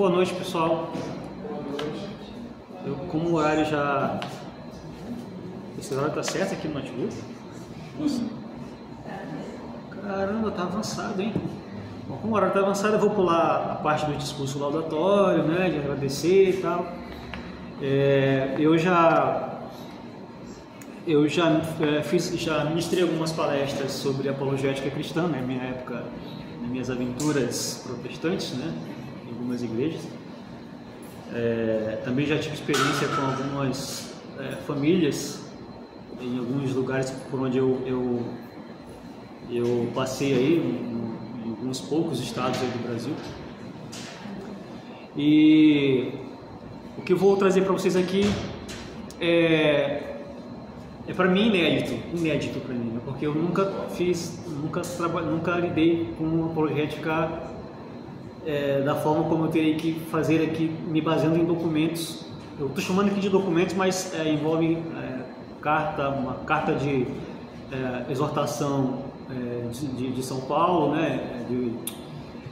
Boa noite, pessoal. Como o horário já... Esse horário tá certo aqui no notebook? Nossa. Caramba, tá avançado, hein? Bom, como o horário tá avançado, eu vou pular a parte do discurso laudatório, né? De agradecer e tal. Eu já ministrei algumas palestras sobre apologética cristã, né? Na minha época, nas minhas aventuras protestantes, né? Em algumas igrejas. Também já tive experiência com algumas famílias em alguns lugares por onde eu passei aí, em alguns poucos estados aí do Brasil. E o que eu vou trazer para vocês aqui é para mim inédito para mim, né? Porque eu nunca lidei com apologética da forma como eu teria que fazer aqui, me baseando em documentos. Eu estou chamando aqui de documentos, mas envolve uma carta de exortação de São Paulo, né?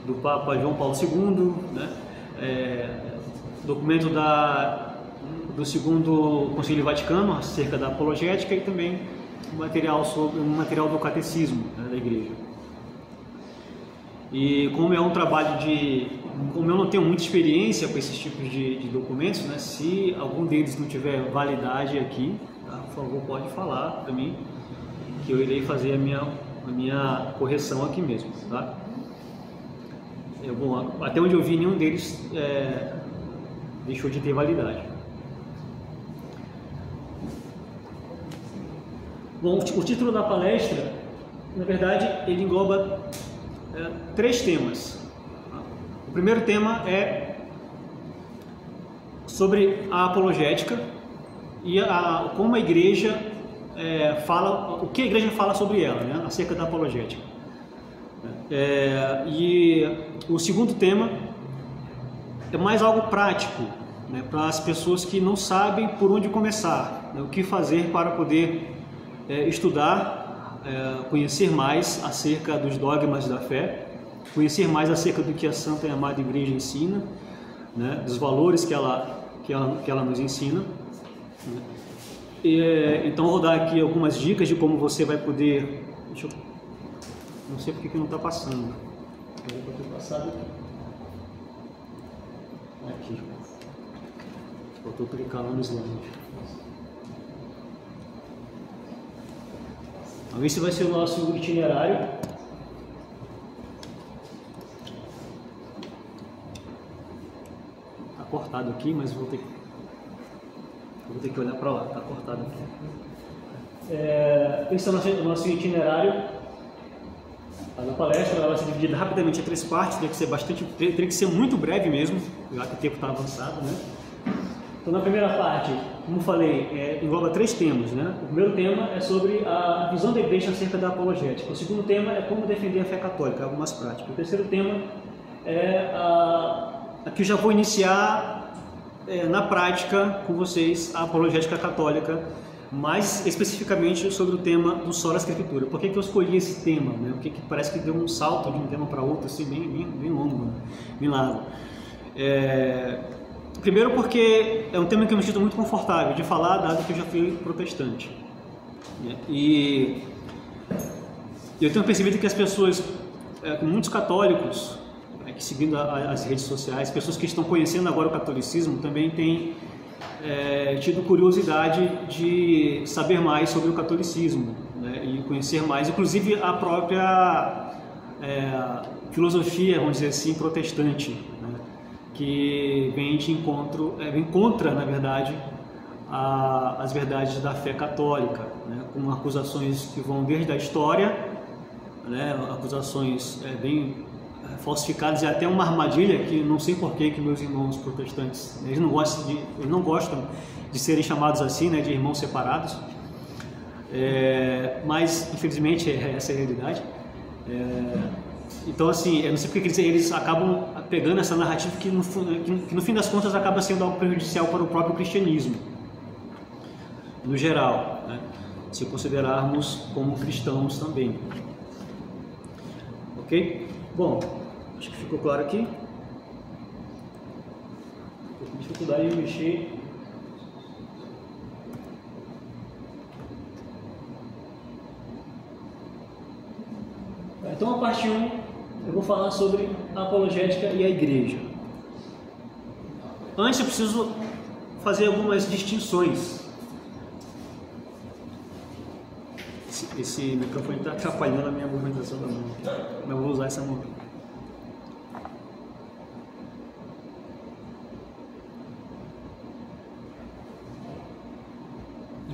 Do Papa João Paulo II, né? Documento do segundo Concílio Vaticano acerca da apologética e também um material do catecismo, né, da igreja. E como é um trabalho como eu não tenho muita experiência com esses tipos de documentos, né, se algum deles não tiver validade aqui, tá, por favor, pode falar para mim, que eu irei fazer a minha correção aqui mesmo, tá? Bom, até onde eu vi, nenhum deles deixou de ter validade. Bom, o título da palestra, na verdade, ele engloba 3 temas. O primeiro tema é sobre a apologética e como a igreja o que a igreja fala sobre ela, né, acerca da apologética. E o segundo tema é mais algo prático, né, para as pessoas que não sabem por onde começar, né, o que fazer para poder estudar, conhecer mais acerca dos dogmas da fé, conhecer mais acerca do que a Santa e Amada Igreja ensina, né, dos valores que ela nos ensina. Então vou dar aqui algumas dicas de como você vai poder... Não sei porque que não está passando. Era para ter passado aqui. Faltou clicar lá no slide. Então, esse vai ser o nosso itinerário. Está cortado aqui, mas vou ter que olhar para lá. Está cortado aqui. Esse é o nosso itinerário. A palestra ela vai ser dividida rapidamente em 3 partes. Teria que ser muito breve mesmo, já que o tempo está avançado, né? Então, na primeira parte, como falei, engloba 3 temas, né? O primeiro tema é sobre a visão da igreja acerca da apologética. O segundo tema é como defender a fé católica, algumas práticas. O terceiro tema é aqui eu já vou iniciar na prática com vocês a apologética católica, mais especificamente sobre o tema do Sola Escritura. Por que eu escolhi esse tema, né? Porque parece que deu um salto de um tema para outro, assim, bem longo, né? Bem largo. Primeiro porque é um tema que eu me sinto muito confortável de falar, dado que eu já fui protestante. E eu tenho percebido que as pessoas, muitos católicos, que seguindo as redes sociais, pessoas que estão conhecendo agora o catolicismo, também têm tido curiosidade de saber mais sobre o catolicismo, né, e conhecer mais, inclusive a própria filosofia, vamos dizer assim, protestante, né, que vem de encontra, na verdade, as verdades da fé católica, né, com acusações que vão desde a história, né, acusações bem falsificadas, e até uma armadilha que não sei por que meus irmãos protestantes eles não gostam de serem chamados assim, né, de irmãos separados, mas infelizmente essa é a realidade. Então, assim, eu não sei porque eles acabam pegando essa narrativa que no fim das contas acaba sendo algo prejudicial para o próprio cristianismo no geral, né, se considerarmos como cristãos também. Ok? Bom, acho que ficou claro aqui. Estou com dificuldade de mexer. Então, a parte 1, eu vou falar sobre a apologética e a igreja. Antes, eu preciso fazer algumas distinções. Esse microfone está atrapalhando a minha movimentação da mão, mas eu vou usar essa mão.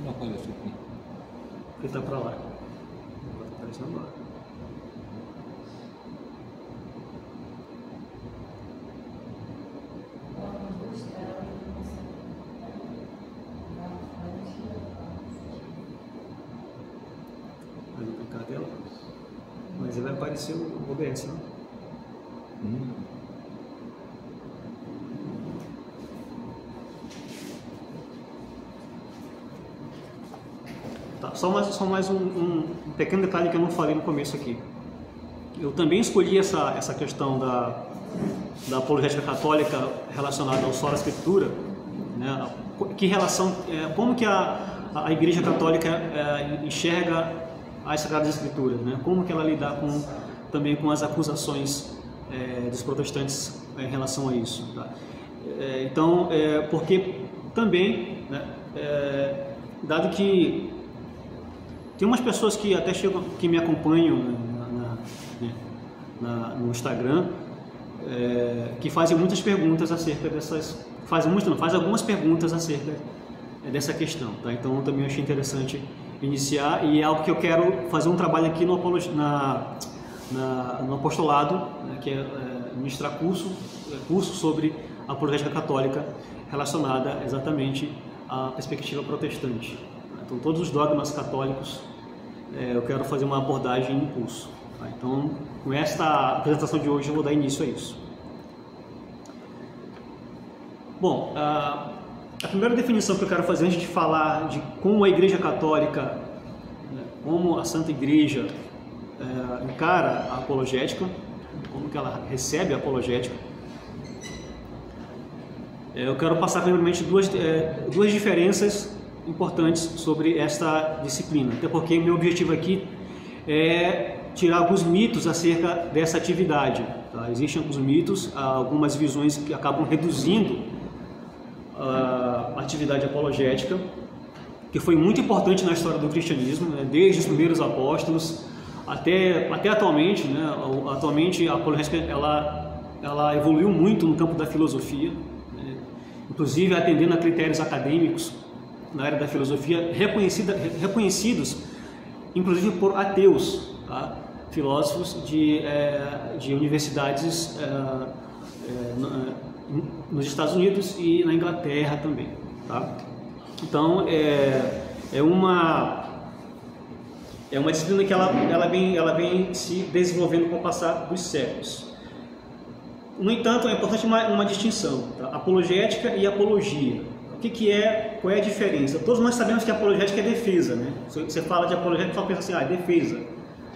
Não apareceu aqui. Porque está para lá. Agora está aparecendo agora. Vai duplicar a tela, mas aí vai aparecer o OBS, né? Tá, só mais um pequeno detalhe que eu não falei no começo aqui. Eu também escolhi essa questão da apologética católica relacionada ao Sola Escritura, né? Que relação, como que a Igreja Católica enxerga as Sagradas Escrituras, né? Como que ela lida também com as acusações dos protestantes em relação a isso, tá? Então, porque também, né, dado que tem umas pessoas que até chegam, que me acompanham no Instagram, que fazem muitas perguntas acerca dessas, fazem algumas perguntas acerca dessa questão, tá? Então eu também achei interessante iniciar, e é algo que eu quero fazer um trabalho aqui no apostolado, né, que é ministrar curso sobre a apologética católica relacionada exatamente à perspectiva protestante. Então todos os dogmas católicos eu quero fazer uma abordagem em curso. Tá? Então com esta apresentação de hoje eu vou dar início a isso. Bom, a primeira definição que eu quero fazer antes de falar de como a Igreja Católica, né, como a Santa Igreja encara a apologética, como que ela recebe a apologética, eu quero passar primeiramente duas diferenças importantes sobre esta disciplina, até porque meu objetivo aqui é tirar alguns mitos acerca dessa atividade. Tá? Existem alguns mitos, algumas visões que acabam reduzindo a atividade apologética, que foi muito importante na história do cristianismo, né? Desde os primeiros apóstolos até atualmente, né? Atualmente a apologética ela evoluiu muito no campo da filosofia, né? Inclusive atendendo a critérios acadêmicos na área da filosofia reconhecidos inclusive por ateus, tá? Filósofos de universidades nos Estados Unidos e na Inglaterra também, tá? Então é uma disciplina que ela vem se desenvolvendo com o passar dos séculos. No entanto, é importante uma distinção, tá? Apologética e apologia. Qual é a diferença? Todos nós sabemos que a apologética é defesa, né? Você fala de apologética, só pensa assim, defesa.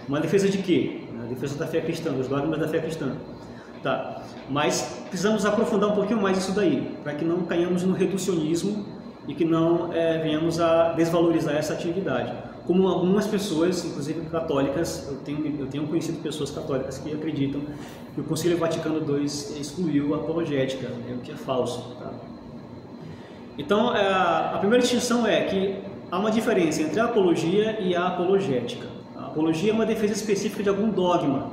Uma defesa de quê? A defesa da fé cristã, dos dogmas da fé cristã. Tá. Mas precisamos aprofundar um pouquinho mais isso daí, para que não caímos no reducionismo e que não venhamos a desvalorizar essa atividade. Como algumas pessoas, inclusive católicas, eu tenho conhecido pessoas católicas que acreditam que o Concílio Vaticano II excluiu a apologética, né, o que é falso. Tá? Então, a primeira distinção é que há uma diferença entre a apologia e a apologética. A apologia é uma defesa específica de algum dogma,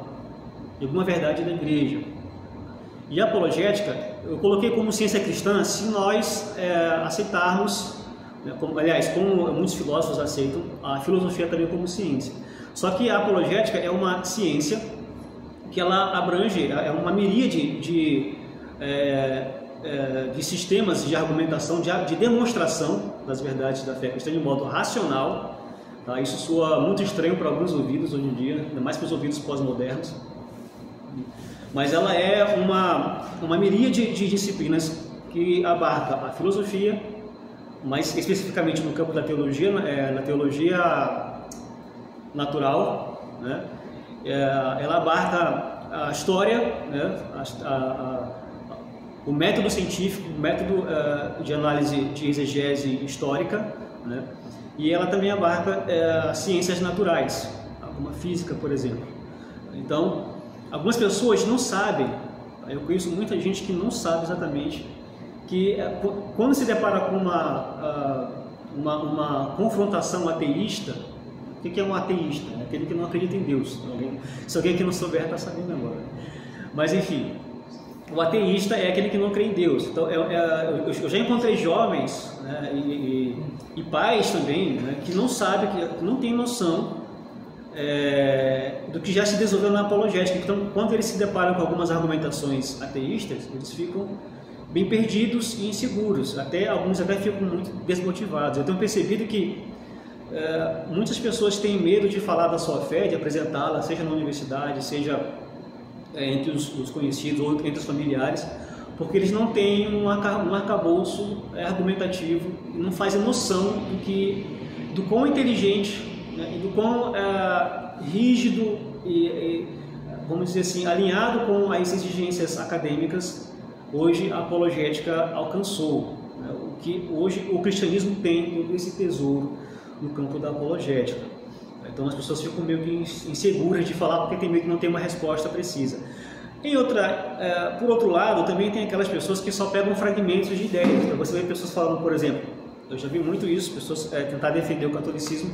de alguma verdade da igreja. E a apologética, eu coloquei como ciência cristã se nós aceitarmos, né, como muitos filósofos aceitam, a filosofia também como ciência. Só que a apologética é uma ciência que ela abrange, é uma miríade de sistemas de argumentação, de demonstração das verdades da fé cristã de modo racional. Tá? Isso soa muito estranho para alguns ouvidos hoje em dia, ainda mais para os ouvidos pós-modernos. Mas ela é uma miríade de disciplinas que abarca a filosofia, mais especificamente no campo da teologia, na teologia natural, né? Ela abarca a história, né? o método científico, o método de análise de exegese histórica, né? E ela também abarca ciências naturais, como a física, por exemplo. Então, algumas pessoas não sabem, eu conheço muita gente que não sabe exatamente que quando se depara com uma confrontação ateísta. O que é um ateísta? É aquele que não acredita em Deus. Se alguém que não souber está sabendo agora. Mas enfim, o ateísta é aquele que não crê em Deus. Então, eu já encontrei jovens, né, e pais também, né, que não sabem, que não têm noção do que já se desenvolveu na apologética. Então, quando eles se deparam com algumas argumentações ateístas, eles ficam bem perdidos e inseguros. Alguns até ficam muito desmotivados. Eu tenho percebido que muitas pessoas têm medo de falar da sua fé, de apresentá-la, seja na universidade, seja entre os conhecidos ou entre os familiares, porque eles não têm um arcabouço argumentativo e não fazem noção do quão inteligente, né, e do quão rígido e, vamos dizer assim, alinhado com as exigências acadêmicas hoje a apologética alcançou, né, o que hoje o cristianismo tem todo esse tesouro no campo da apologética. Então as pessoas ficam meio que inseguras de falar porque tem medo de não ter uma resposta precisa. Por outro lado, também tem aquelas pessoas que só pegam fragmentos de ideias. Então você vê pessoas falando, por exemplo, eu já vi muito isso, pessoas tentar defender o catolicismo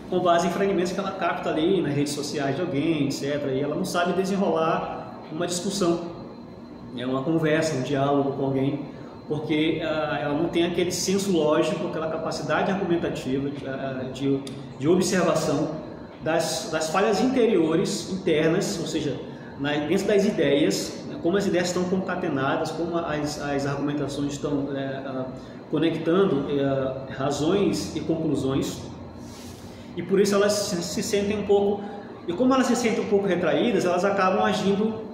com base em fragmentos que ela capta ali nas redes sociais de alguém, etc. E ela não sabe desenrolar uma discussão, uma conversa, um diálogo com alguém, porque ela não tem aquele senso lógico, aquela capacidade argumentativa de observação das falhas internas, ou seja, dentro das ideias, como as ideias estão concatenadas, como as argumentações estão conectando razões e conclusões, e por isso elas se sentem um pouco, e como elas se sentem um pouco retraídas, elas acabam agindo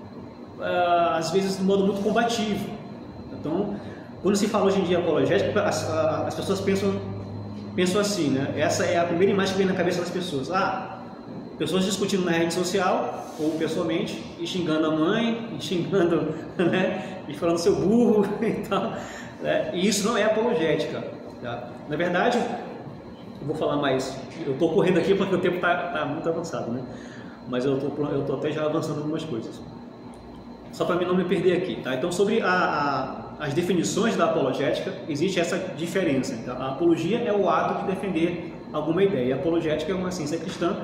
às vezes de modo muito combativo. Então, quando se fala hoje em dia apologética, as pessoas pensam assim, né? Essa é a primeira imagem que vem na cabeça das pessoas. Pessoas discutindo na rede social ou pessoalmente, e xingando a mãe, e xingando, né? E falando seu burro e tal. Né? E isso não é apologética. Tá? Na verdade, eu vou falar mais. Eu estou correndo aqui porque o tempo está muito avançado, né? Mas eu estou até já avançando algumas coisas. Só para mim não me perder aqui, tá? Então, sobre as definições da apologética, existe essa diferença. Então, a apologia é o ato de defender alguma ideia. E a apologética é uma ciência cristã,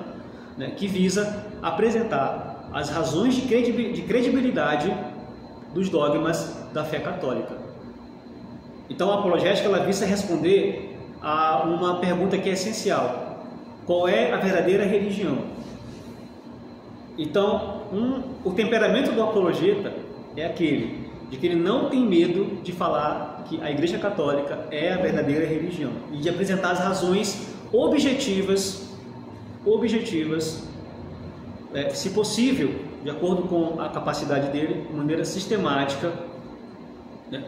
né, que visa apresentar as razões de credibilidade dos dogmas da fé católica. Então, a apologética ela visa responder a uma pergunta que é essencial: qual é a verdadeira religião? Então, o temperamento do apologeta é aquele de que ele não tem medo de falar que a Igreja Católica é a verdadeira religião e de apresentar as razões objetivas, se possível, de acordo com a capacidade dele, de maneira sistemática, né,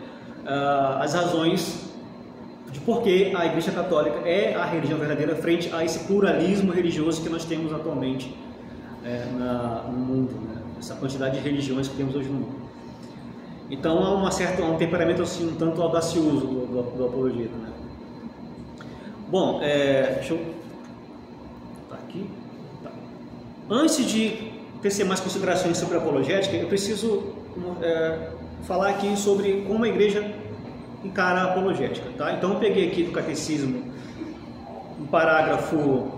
as razões de por que a Igreja Católica é a religião verdadeira frente a esse pluralismo religioso que nós temos atualmente no mundo, né? Essa quantidade de religiões que temos hoje no mundo. Então há um temperamento assim, um tanto audacioso do apologeta, né? Bom, deixa eu... Tá aqui. Tá. Antes de tecer mais considerações sobre a apologética, eu preciso falar aqui sobre como a igreja encara a apologética, tá? Então eu peguei aqui do Catecismo um parágrafo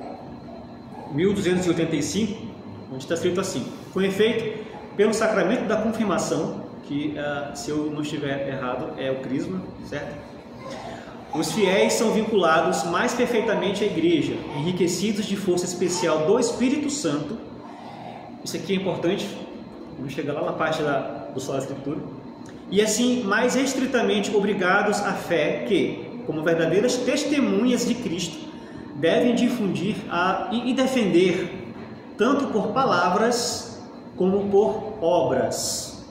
1285, onde está escrito assim: com efeito, pelo sacramento da confirmação, que se eu não estiver errado é o crisma, certo? Os fiéis são vinculados mais perfeitamente à igreja, enriquecidos de força especial do Espírito Santo. Isso aqui é importante, vamos chegar lá na parte do Sola Escritura. E assim, mais estritamente obrigados à fé que, como verdadeiras testemunhas de Cristo, devem difundir e defender tanto por palavras como por obras.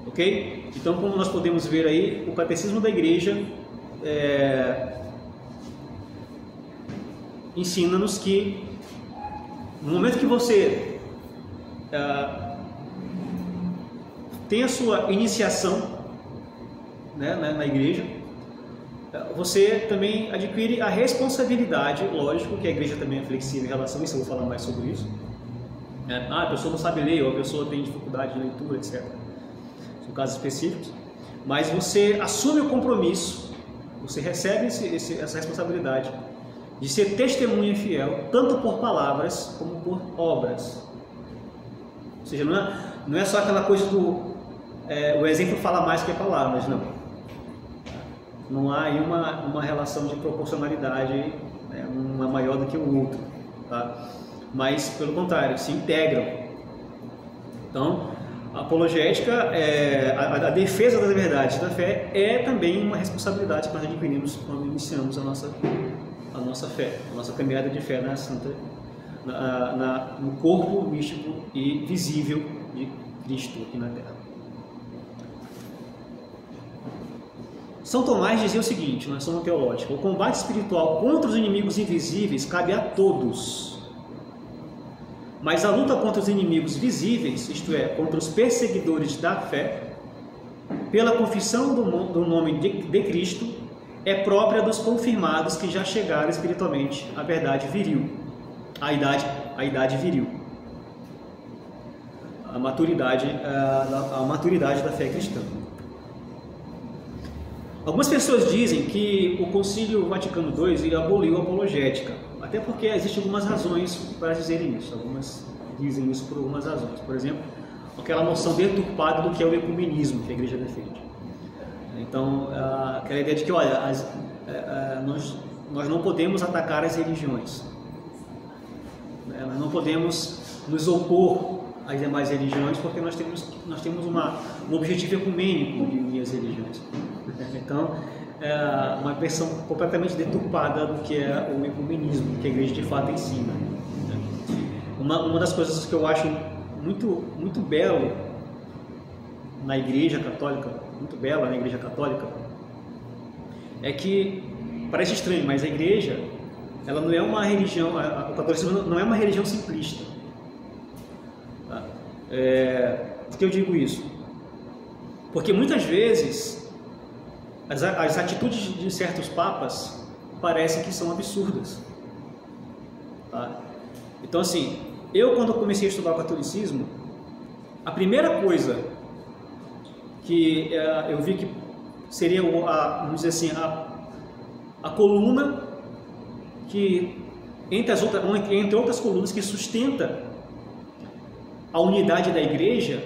Ok? Então, como nós podemos ver aí, o Catecismo da Igreja ensina-nos que no momento que você tem a sua iniciação, né, na igreja, você também adquire a responsabilidade, lógico que a igreja também é flexível em relação a isso, eu vou falar mais sobre isso. A pessoa não sabe ler, ou a pessoa tem dificuldade de leitura, etc. São casos específicos. Mas você assume o compromisso, você recebe essa responsabilidade de ser testemunha fiel, tanto por palavras como por obras. Ou seja, não é só aquela coisa do... o exemplo fala mais que palavras, não. Não há aí uma relação de proporcionalidade, uma maior do que o outro, tá? Mas, pelo contrário, se integram. Então, a apologética, a defesa das verdades da fé é também uma responsabilidade que nós adquirimos quando iniciamos a nossa fé, a nossa caminhada de fé na Santa, no corpo místico e visível de Cristo aqui na Terra. São Tomás dizia o seguinte, na Soma Teológica: o combate espiritual contra os inimigos invisíveis cabe a todos, mas a luta contra os inimigos visíveis, isto é, contra os perseguidores da fé, pela confissão do nome de Cristo, é própria dos confirmados que já chegaram espiritualmente à verdade viril, à idade viril, a maturidade da fé cristã. Algumas pessoas dizem que o Concílio Vaticano II aboliu a apologética, até porque existem algumas razões para dizerem isso. Algumas dizem isso por algumas razões. Por exemplo, aquela noção deturpada do que é o ecumenismo que a Igreja defende. Então, aquela ideia de que, olha, nós não podemos atacar as religiões, nós não podemos nos opor às demais religiões, porque nós temos um objetivo ecumênico de unir as religiões. Então, é uma versão completamente deturpada do que é o ecumenismo, que a igreja de fato ensina. Uma das coisas que eu acho muito, muito belo na igreja católica, é que, parece estranho, mas a igreja, ela não é uma religião, o catolicismo não é uma religião simplista. Tá? Por que eu digo isso? Porque muitas vezes as atitudes de certos papas parecem que são absurdas. Tá? Então, assim, quando comecei a estudar o catolicismo, a primeira coisa que eu vi que seria, vamos dizer assim, a coluna que, entre outras colunas, que sustenta a unidade da igreja,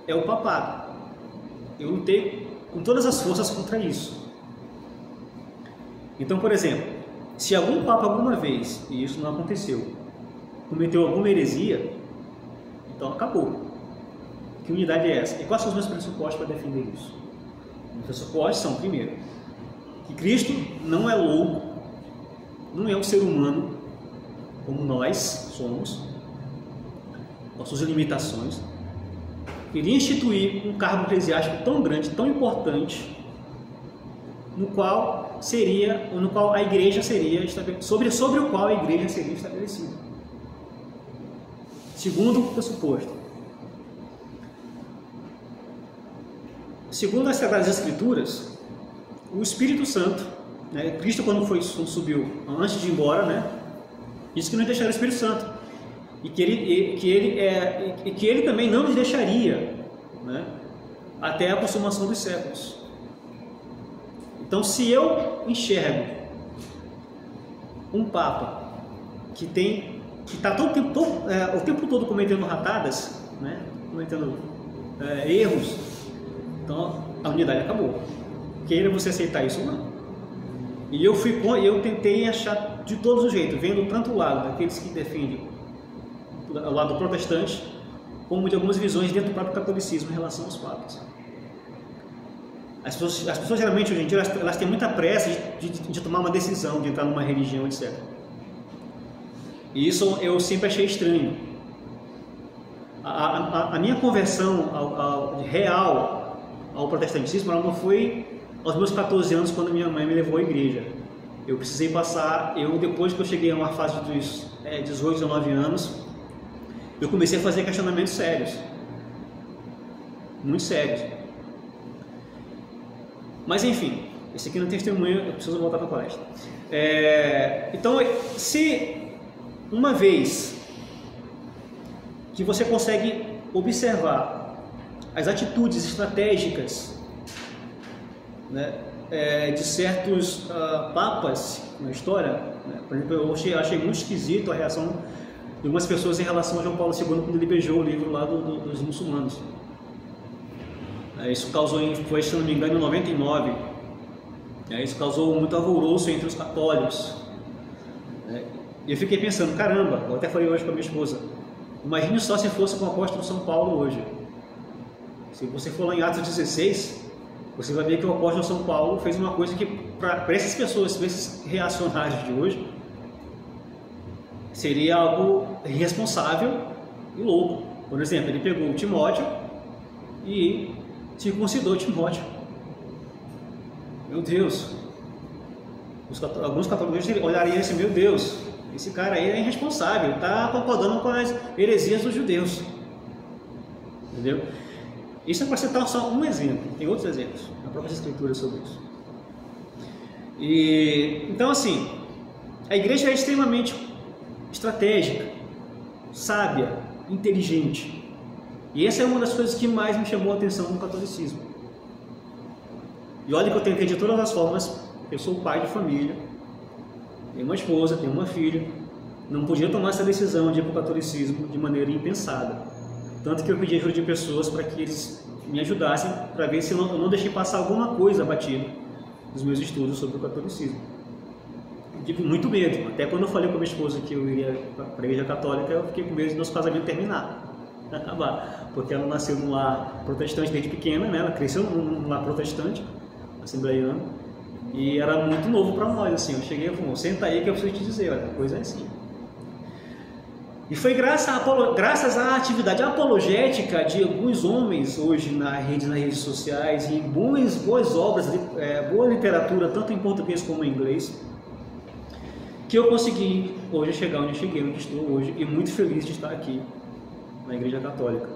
é o papado. Eu lutei com todas as forças contra isso. Então, por exemplo, se algum papa alguma vez, e isso não aconteceu, cometeu alguma heresia, então acabou. Que unidade é essa? E quais são os meus pressupostos para defender isso? Os pressupostos são, primeiro, que Cristo não é louco, não é um ser humano como nós somos, com as suas limitações. Queria instituir um cargo eclesiástico tão grande, tão importante, no qual a igreja seria sobre o qual a igreja seria estabelecida. Segundo pressuposto. Segundo as Sagradas Escrituras, o Espírito Santo, Cristo quando subiu, antes de ir embora, disse que não deixaria o Espírito Santo. E que ele também não nos deixaria, até a consumação dos séculos. Então, se eu enxergo um Papa que está o tempo todo cometendo ratadas, cometendo erros, então a unidade acabou. Queira você aceitar isso ou não. E eu tentei achar de todos os jeitos, vendo tanto o lado daqueles que defendem o lado protestante, como de algumas visões dentro do próprio catolicismo em relação aos papas. As pessoas geralmente hoje em dia elas têm muita pressa de tomar uma decisão, de entrar numa religião, etc. E isso eu sempre achei estranho. A minha conversão real ao protestantismo ela não foi aos meus 14 anos, quando minha mãe me levou à igreja. Eu precisei passar, depois que eu cheguei a uma fase dos 18, 19 anos, eu comecei a fazer questionamentos sérios. muito sérios. Mas enfim, esse aqui não é testemunho, eu preciso voltar para a palestra. Então, se uma vez que você consegue observar as atitudes estratégicas, né, de certos papas na história, né? Por exemplo, eu achei muito esquisito a reação de algumas pessoas em relação a João Paulo II quando ele beijou o livro lá dos muçulmanos. Isso causou, foi, se não me engano, em 99. Isso causou muito alvoroço entre os católicos. E eu fiquei pensando, caramba, eu até falei hoje com a minha esposa, imagine só se fosse com o apóstolo São Paulo hoje. Se você for lá em Atos 16, você vai ver que o apóstolo São Paulo fez uma coisa que, para essas pessoas, para esses reacionários de hoje, seria algo irresponsável e louco. Por exemplo, ele pegou o Timóteo e circuncidou Timóteo. Meu Deus! Alguns católicos olhariam assim, meu Deus, esse cara aí é irresponsável, está concordando com as heresias dos judeus. Entendeu? Isso é para citar só um exemplo, tem outros exemplos na própria escritura sobre isso. Então, assim, a igreja é extremamente estratégica, sábia, inteligente. E essa é uma das coisas que mais me chamou a atenção no catolicismo. E olha que eu tentei de todas as formas, eu sou pai de família, tenho uma esposa, tenho uma filha, não podia tomar essa decisão de ir para o catolicismo de maneira impensada. Tanto que eu pedi ajuda de pessoas para que eles me ajudassem para ver se eu não deixei passar alguma coisa batida nos meus estudos sobre o catolicismo. Eu tive muito medo, até quando eu falei com a minha esposa que eu iria para a igreja católica, eu fiquei com medo de nosso casamento terminar, acabar, porque ela nasceu num lar protestante desde pequena, né? Ela cresceu num lar protestante, assembleiano, e era muito novo para nós, assim. Eu cheguei e falei, senta aí que eu preciso te dizer, olha, a coisa é assim. E foi graças à atividade apologética de alguns homens hoje nas redes sociais e boas obras, boa literatura, tanto em português como em inglês, que eu consegui hoje chegar onde eu cheguei, onde estou hoje, e muito feliz de estar aqui na Igreja Católica.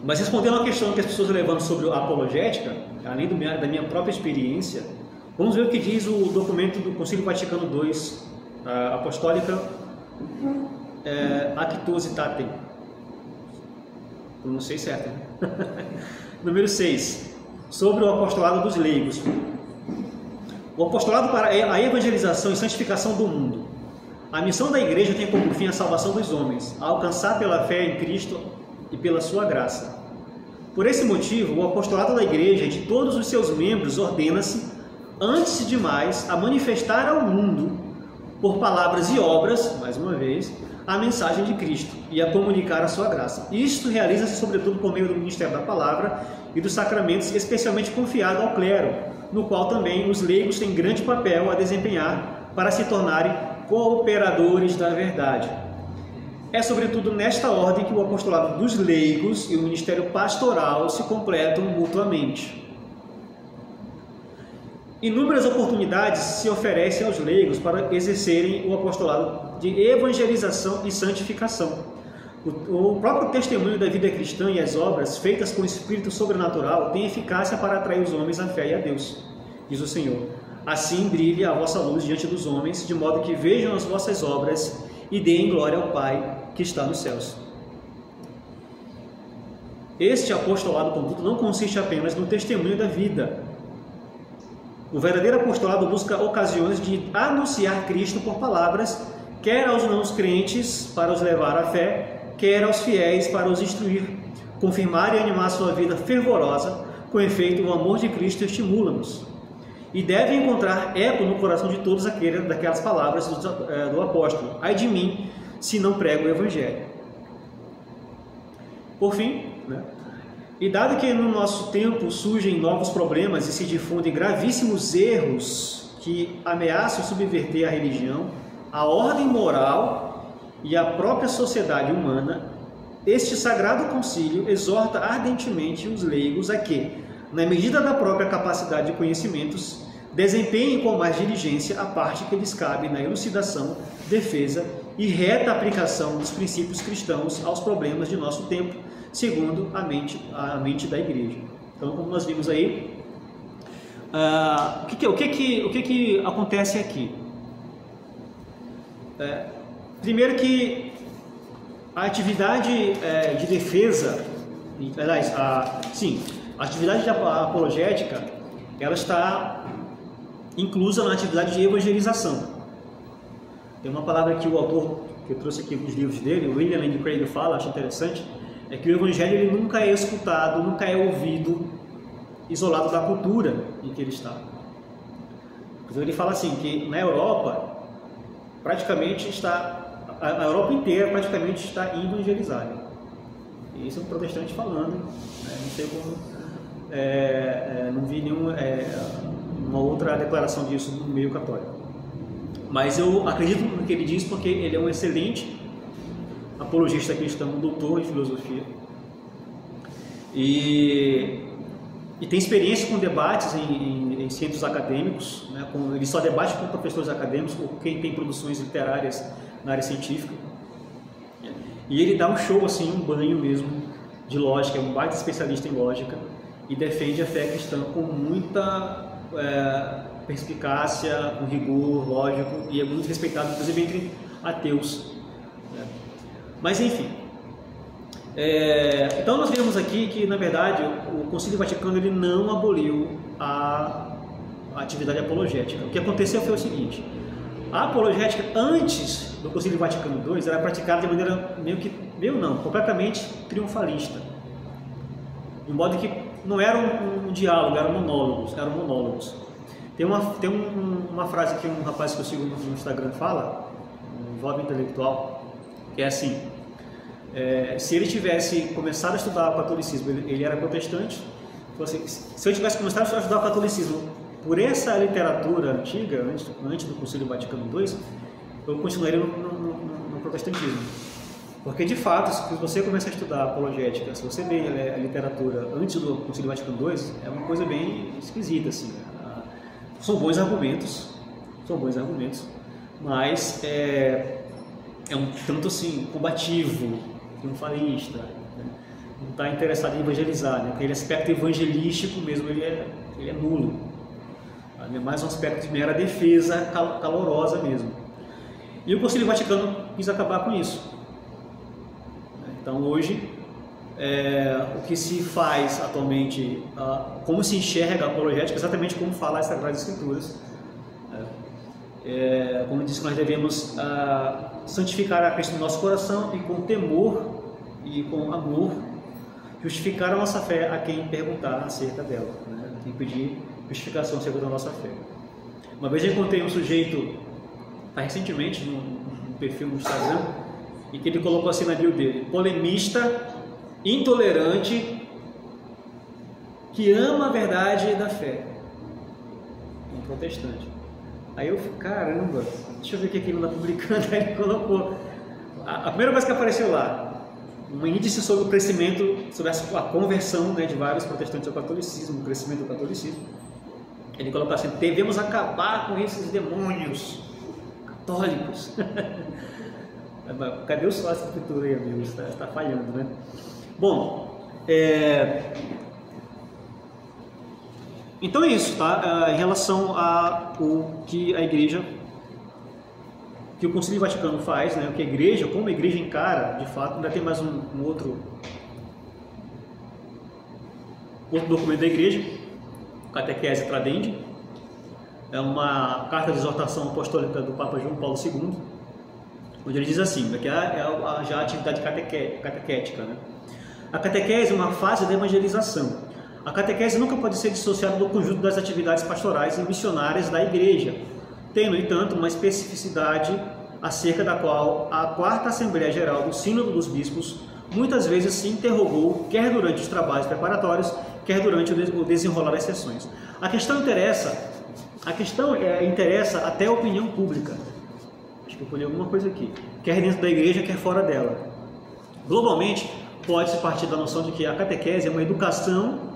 Mas respondendo à questão que as pessoas levantam sobre a apologética, além da minha própria experiência, vamos ver o que diz o documento do Concílio Vaticano II, a Apostólica Actuositatem. Pronunciei certo, né? Número 6. Sobre o apostolado dos leigos. O apostolado para a evangelização e santificação do mundo. A missão da igreja tem como fim a salvação dos homens, a alcançar pela fé em Cristo e pela sua graça. Por esse motivo, o apostolado da igreja e de todos os seus membros ordena-se, antes de mais, a manifestar ao mundo, por palavras e obras, mais uma vez, a mensagem de Cristo e a comunicar a sua graça. Isto realiza-se sobretudo por meio do ministério da palavra e dos sacramentos, especialmente confiado ao clero, no qual também os leigos têm grande papel a desempenhar para se tornarem cooperadores da verdade. É sobretudo nesta ordem que o apostolado dos leigos e o ministério pastoral se completam mutuamente. Inúmeras oportunidades se oferecem aos leigos para exercerem o apostolado de evangelização e santificação. O próprio testemunho da vida cristã e as obras feitas com o espírito sobrenatural têm eficácia para atrair os homens à fé e a Deus, diz o Senhor. Assim brilhe a vossa luz diante dos homens, de modo que vejam as vossas obras e deem glória ao Pai que está nos céus. Este apostolado, contudo, não consiste apenas no testemunho da vida. O verdadeiro apostolado busca ocasiões de anunciar Cristo por palavras, quer aos não crentes para os levar à fé, quer aos fiéis para os instruir, confirmar e animar sua vida fervorosa. Com efeito, o amor de Cristo estimula-nos e deve encontrar eco no coração de todos daquelas palavras do apóstolo: ai de mim, se não prego o Evangelho. Por fim, e dado que no nosso tempo surgem novos problemas e se difundem gravíssimos erros que ameaçam subverter a religião, a ordem moral e a própria sociedade humana, este sagrado concílio exorta ardentemente os leigos a que, na medida da própria capacidade de conhecimentos, desempenhem com mais diligência a parte que lhes cabe na elucidação, defesa e reta aplicação dos princípios cristãos aos problemas de nosso tempo, segundo a mente da igreja. Então, como nós vimos aí, o que acontece aqui? Primeiro que a atividade de defesa, aliás, a atividade apologética, ela está inclusa na atividade de evangelização. Tem uma palavra que o autor, que eu trouxe aqui nos livros dele, o William Lane Craig fala, acho interessante, é que o evangelho ele nunca é escutado, nunca é ouvido isolado da cultura em que ele está. Então ele fala assim, que na Europa, praticamente a Europa inteira praticamente está evangelizada. E isso é um protestante falando, né? Não sei como, não vi uma outra declaração disso no meio católico. Mas eu acredito no que ele diz porque ele é um excelente apologista cristão, um doutor em filosofia. E tem experiência com debates em centros acadêmicos, né? Ele só debate com professores acadêmicos ou quem tem produções literárias na área científica. E ele dá um show, assim, um banho mesmo de lógica, é um baita especialista em lógica e defende a fé cristã com muita perspicácia, com rigor lógico, e é muito respeitado, inclusive, entre ateus. Mas, enfim, então nós vemos aqui que, na verdade, o Concílio Vaticano ele não aboliu a atividade apologética. O que aconteceu foi o seguinte: a apologética, antes do Concílio Vaticano II, era praticada de maneira completamente triunfalista. De modo que não era um diálogo, eram monólogos. Tem uma frase que um rapaz que eu sigo no Instagram fala, um jovem intelectual, que é assim: se ele tivesse começado a estudar o catolicismo, ele era protestante, assim, se eu tivesse começado a estudar o catolicismo por essa literatura antiga, antes do Concílio Vaticano II, eu continuaria no protestantismo. Porque, de fato, se você começa a estudar apologética, se você lê a literatura antes do Concílio Vaticano II, é uma coisa bem esquisita, assim. São bons argumentos, mas é um tanto, assim, combativo, triunfalista, né? Não está interessado em evangelizar, né? Aquele aspecto evangelístico mesmo, ele é nulo. É mais um aspecto de mera defesa calorosa mesmo. E o Concílio Vaticano quis acabar com isso. Então, hoje, o que se faz atualmente, como se enxerga a apologética, exatamente como fala as Sagradas Escrituras. Como diz que nós devemos santificar a Cristo no nosso coração e com temor e com amor justificar a nossa fé a quem perguntar acerca dela, né? Quem pedir justificação acerca da nossa fé. Uma vez eu encontrei um sujeito, recentemente, num perfil no Instagram, e que ele colocou assim na bio dele: polemista, intolerante, que ama a verdade da fé. Um protestante. Aí eu falei, caramba, deixa eu ver o que ele está publicando. Aí ele colocou a primeira coisa que apareceu lá, um índice sobre o crescimento, sobre a conversão, né, de vários protestantes ao catolicismo, o crescimento do catolicismo. Ele colocou assim: devemos acabar com esses demônios católicos. Cadê o sócio da escritura aí, amigo? Está falhando, né? Bom, então é isso, tá? Em relação ao que a igreja, que o Concílio Vaticano faz, né? O que a igreja, como a igreja encara, de fato, ainda tem mais um outro documento da igreja, Catequese Tradendi, é uma carta de exortação apostólica do Papa João Paulo II, onde ele diz assim, que já a atividade catequética, né? A catequese é uma fase da evangelização. A catequese nunca pode ser dissociada do conjunto das atividades pastorais e missionárias da igreja, tem, no entanto, uma especificidade acerca da qual a Quarta Assembleia Geral do Sínodo dos Bispos muitas vezes se interrogou, quer durante os trabalhos preparatórios, quer durante o desenrolar das sessões. A questão interessa até a opinião pública. Acho que eu colhi alguma coisa aqui. Quer dentro da igreja, quer fora dela. Globalmente, pode-se partir da noção de que a catequese é uma educação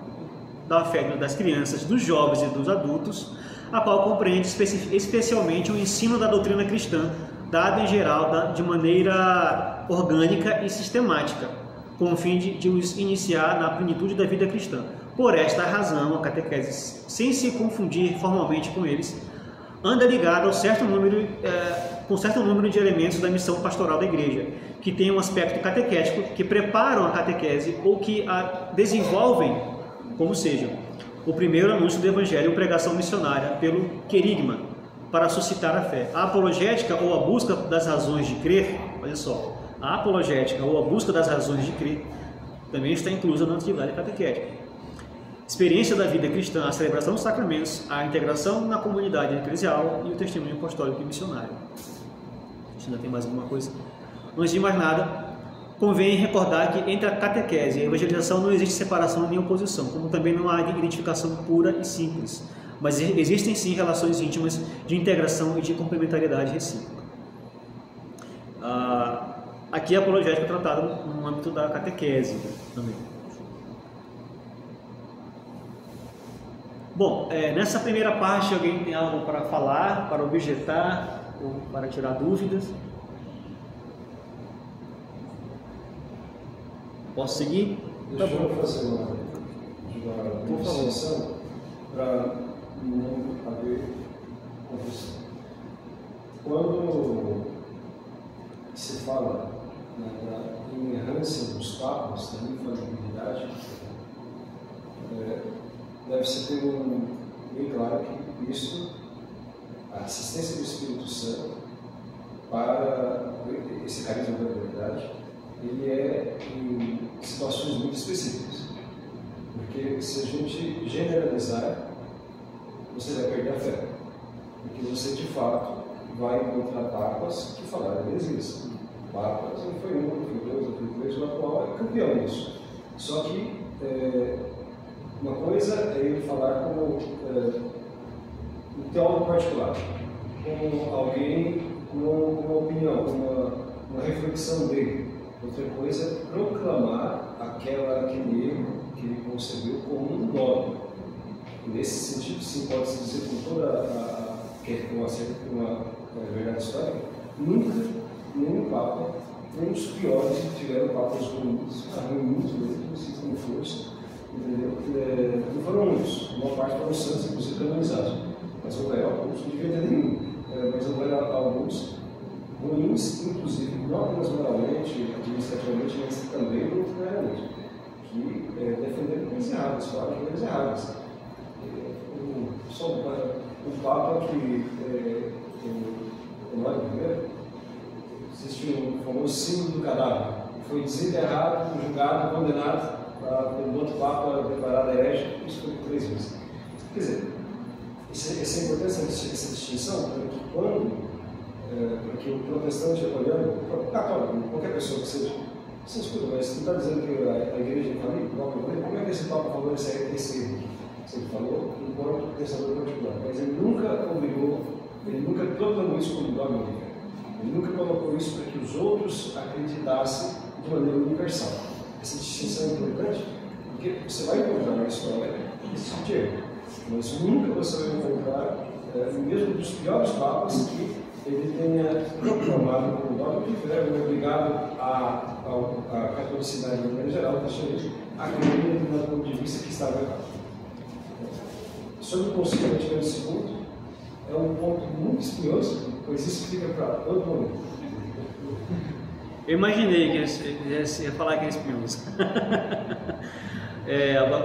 da fé das crianças, dos jovens e dos adultos a qual compreende especialmente o ensino da doutrina cristã, dado em geral de maneira orgânica e sistemática, com o fim de os iniciar na plenitude da vida cristã. Por esta razão, a catequese, sem se confundir formalmente com eles, anda ligada com certo número de elementos da missão pastoral da Igreja, que tem um aspecto catequético, que preparam a catequese ou que a desenvolvem, como seja, o primeiro anúncio do Evangelho ou pregação missionária pelo querigma, para suscitar a fé. A apologética ou a busca das razões de crer, olha só, a apologética ou a busca das razões de crer também está inclusa na atividade catequética. Experiência da vida cristã, a celebração dos sacramentos, a integração na comunidade eclesial e o testemunho apostólico e missionário. A gente ainda tem mais alguma coisa? Antes de mais nada, convém recordar que entre a catequese e a evangelização não existe separação nem oposição, como também não há identificação pura e simples, mas existem sim relações íntimas de integração e de complementariedade recíproca. Aqui a apologética é tratada no âmbito da catequese também. Bom, nessa primeira parte, alguém tem algo para falar, para objetar ou para tirar dúvidas? Posso seguir? Deixa eu fazer uma distinção para não haver confusão. Quando se fala da inerrância dos papas, da infalibilidade, deve-se ter bem claro que isso, a assistência do Espírito Santo para esse carisma da verdade, ele é em situações muito específicas. Porque se a gente generalizar, você vai perder a fé. Porque você, de fato, vai encontrar papas que falaram heresias. Papas, não foi um, não foi dois, não foi três, o atual é campeão nisso. Só que uma coisa é ele falar como um teólogo particular, como alguém com uma opinião, com uma reflexão dele. Outra coisa é proclamar aquele erro que ele concebeu como um dogma. Nesse sentido, sim, pode-se dizer com toda uma verdade histórica, nunca nenhum Papa, nem os piores que tiveram papas ruins mesmo, com força, entendeu? Não foram muitos, uma parte foram santos, inclusive canonizados, mas houve alguns, não devia ter nenhum, mas houve alguns ruins, inclusive não apenas moralmente, administrativamente, mas também doutrinariamente, que defenderam coisas erradas, falaram coisas erradas. Só o Papa que Honório I, existe um famoso símbolo do cadáver, foi desenterrado, julgado, condenado, pelo outro Papa declarado herege, isso foi 3 vezes. Quer dizer, essa importância, essa distinção, para que o protestante olhando, o católico, qualquer pessoa que seja, você escuta, mas você está dizendo que a igreja é infalível? Como é que esse Papa falou esse erro? Ele falou enquanto pensador particular, mas ele nunca obrigou, ele nunca proclamou isso como dogma de fé. Ele nunca colocou isso para que os outros acreditassem de maneira universal. Essa distinção é importante porque você vai encontrar na história esse tipo de erro, mas nunca você vai encontrar, mesmo dos piores papas, que ele tenha proclamado como dogma de fé, obrigado a catolicidade de maneira geral, a acreditar do ponto de vista que estava errado. Sobre o Concílio Vaticano II, é um ponto muito espinhoso, pois isso fica para outro momento. Eu imaginei que ele ia falar que é espinhoso.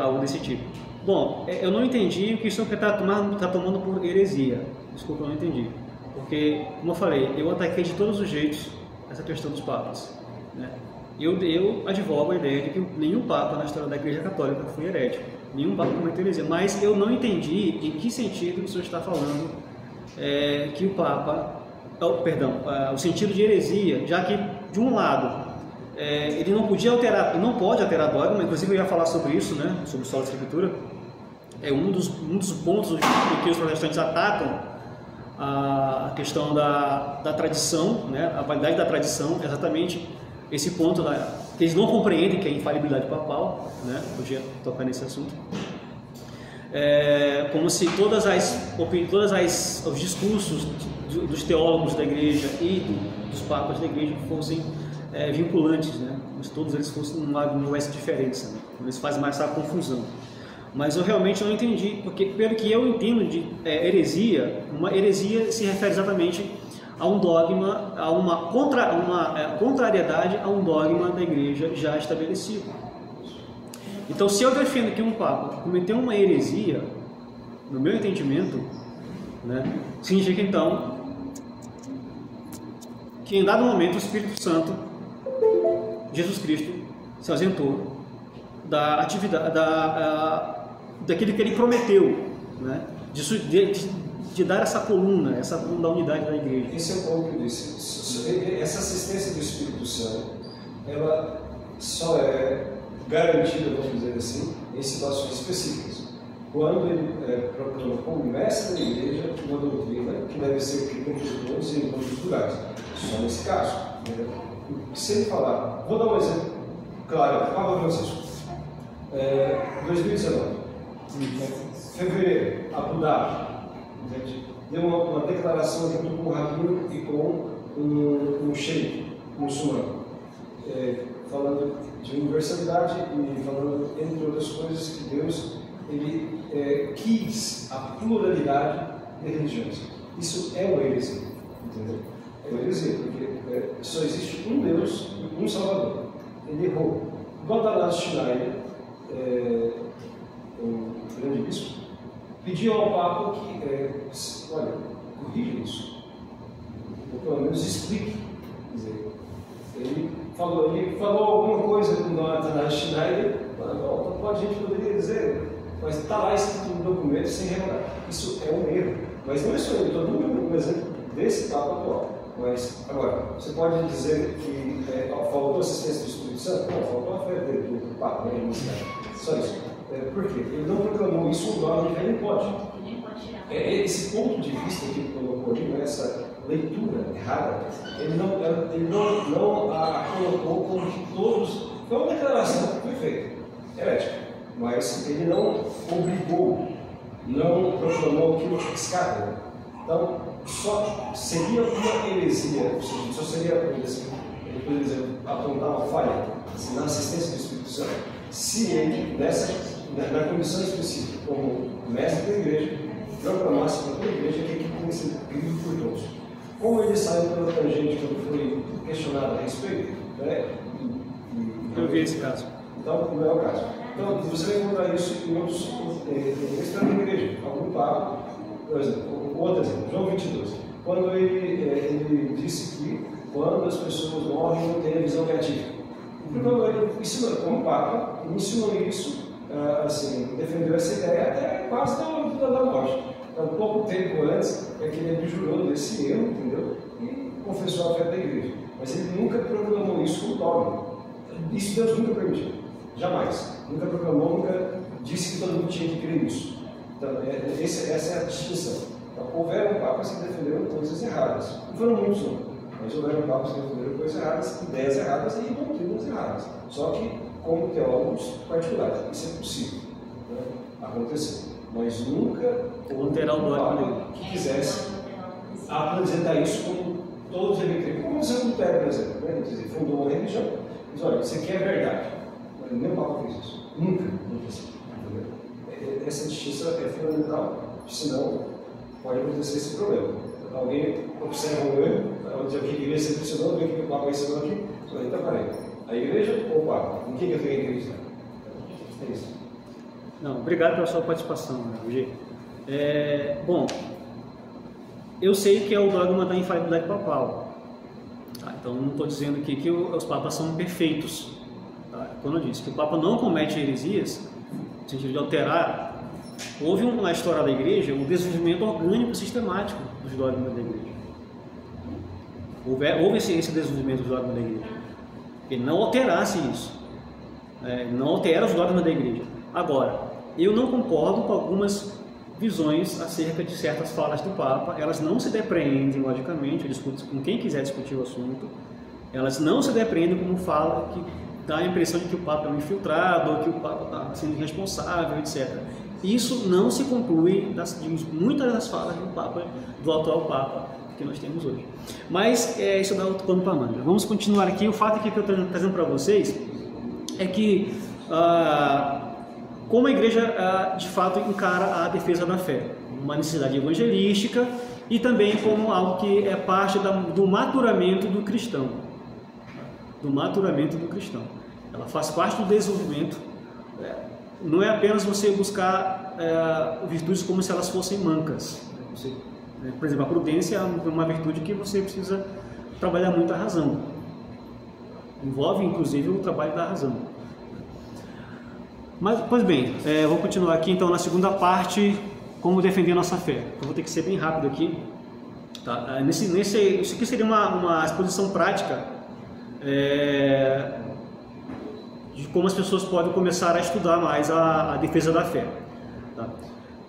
Algo desse tipo. Bom, eu não entendi o que isso está tomando por heresia. Desculpa, eu não entendi. Porque, como eu falei, eu ataquei de todos os jeitos essa questão dos papas. Né? Eu advogo a ideia de que nenhum papa na história da Igreja Católica foi herético. Nenhum papa cometeu heresia. Mas eu não entendi em que sentido o senhor está falando que o papa... o sentido de heresia, já que, de um lado, ele não pode alterar dogma, inclusive eu ia falar sobre isso, né, sobre o solo da escritura. Um dos pontos em que os protestantes atacam a questão da tradição, né, a validade da tradição, exatamente esse ponto que eles não compreendem, que é a infalibilidade papal, né, podia tocar nesse assunto. como se todos os discursos dos teólogos da igreja e dos papas da igreja fossem vinculantes, né? Mas todos eles fossem não essa diferença, né? Eles fazem mais essa confusão. Mas eu realmente não entendi, porque pelo que eu entendo de heresia, uma heresia se refere exatamente a um dogma, a uma contrariedade a um dogma da igreja já estabelecido. Então, se eu defendo que um papa cometeu uma heresia, no meu entendimento, né, significa então que em dado momento o Espírito Santo, Jesus Cristo, se ausentou da atividade, daquilo que ele prometeu, né, de dar essa coluna da unidade da igreja. Esse é o ponto que eu disse. Essa assistência do Espírito Santo, ela só é garantida, vamos dizer assim, em situações específicas. Quando ele proclama como mestre da igreja uma doutrina que deve ser crida por todos e em todos os lugares. Só nesse caso. Se ele falar, vou dar um exemplo claro, Papa Francisco, 2019, fevereiro, Abu Dhabi, deu uma declaração junto com o rabino e com um sheik muçulmano, falando de universalidade e falando, entre outras coisas, que Deus ele quis a pluralidade de religiões. Isso é uma heresia, entendeu? É uma heresia, porque só existe um Deus e um Salvador. Ele errou. Godalás Schneider, um grande bispo, pediu ao Papa que, olha, corrija isso, ou pelo menos explique. Quer dizer, ele falou alguma coisa com Godalás Schneider, a gente poderia dizer, mas está lá escrito no documento sem revelar. Isso é um erro. Mas não é só eu, estou dando um exemplo desse Papa atual. Mas, agora, você pode dizer que faltou assistência do Espírito Santo? Não, faltou a fé dele, do Papa, né? Só isso. Por quê? Ele não proclamou isso um dogma que ele pode. Esse ponto de vista que ele colocou ali, essa leitura errada, ele não a colocou como que todos. Foi uma declaração que foi feita, herética, mas ele não obrigou, não proclamou aquilo que escapa. Então, só seria uma heresia, ou seja, só seria, ele poderia dizer, apontar uma falha assim, na assistência do Espírito Santo, se ele, na condição específica, como mestre da igreja, proclamasse para toda a igreja que aquilo tem que ser crido por todos. Como ele saiu pela tangente quando foi questionado a respeito, né? Eu vi esse caso. Então, não é o caso. Então, você vai encontrar isso em outros textos da igreja. Algum papa, por exemplo, outro exemplo, João 22, quando ele disse que quando as pessoas morrem não tem a visão beatífica. Então, ele ensinou, como papa, ensinou isso, assim, defendeu essa ideia até quase da morte. Então, pouco tempo antes, que ele abjurou desse erro, entendeu? E confessou a fé da igreja. Mas ele nunca proclamou isso como dogma. Isso Deus nunca permitiu. Jamais. Nunca proclamou, nunca disse que todo mundo tinha que crer nisso. Então, essa é a distinção. Então, houveram papas que defenderam coisas erradas. Não foram muitos, não. Mas houveram papas que defenderam coisas erradas, ideias erradas e doutrinas erradas. Só que, como teólogos particulares, isso é possível, né, acontecer. Mas nunca houve um papa que quisesse apresentar isso como todos devem crer. Como o São Lutero, por exemplo, né? Dizer, fundou uma religião. Diz, olha, isso aqui é verdade. Mas nenhum papa fez isso. Nunca aconteceu. Essa distinção é fundamental, senão pode acontecer esse problema. Alguém observa um erro, onde a igreja se impressionou, vê que o Papa ensinou aqui, só aí está parando. A igreja ou o Papa? Em quem que eu tenho que acreditar? É isso. Não, obrigado pela sua participação, G. Bom, eu sei que é o dogma da infalibilidade papal. Tá? Então, não estou dizendo aqui que os papas são perfeitos. Tá? Quando eu disse que o Papa não comete heresias, no sentido de alterar, houve na história da igreja um desenvolvimento orgânico sistemático dos dogmas da igreja. Houve esse desenvolvimento dos dogmas da igreja. Ele não alterasse isso. Não altera os dogmas da igreja. Agora, eu não concordo com algumas visões acerca de certas falas do Papa. Elas não se depreendem, logicamente, eu discuto com quem quiser discutir o assunto. Elas não se depreendem como fala que dá a impressão de que o Papa é um infiltrado, ou que o Papa está sendo irresponsável, etc. isso não se conclui de muitas das falas do atual Papa que nós temos hoje. Mas isso dá outro pano para manga. Vamos continuar aqui. O fato aqui que eu estou trazendo para vocês é que como a igreja de fato encara a defesa da fé, uma necessidade evangelística e também como algo que é parte do maturamento do cristão. Ela faz parte do desenvolvimento. Não é apenas você buscar virtudes como se elas fossem mancas. Por exemplo, a prudência é uma virtude que você precisa trabalhar muito a razão. Envolve, inclusive, o trabalho da razão. Mas, pois bem, vou continuar aqui então na segunda parte, como defender nossa fé. Eu vou ter que ser bem rápido aqui. Tá? Isso aqui seria uma exposição prática de como as pessoas podem começar a estudar mais a defesa da fé. Tá?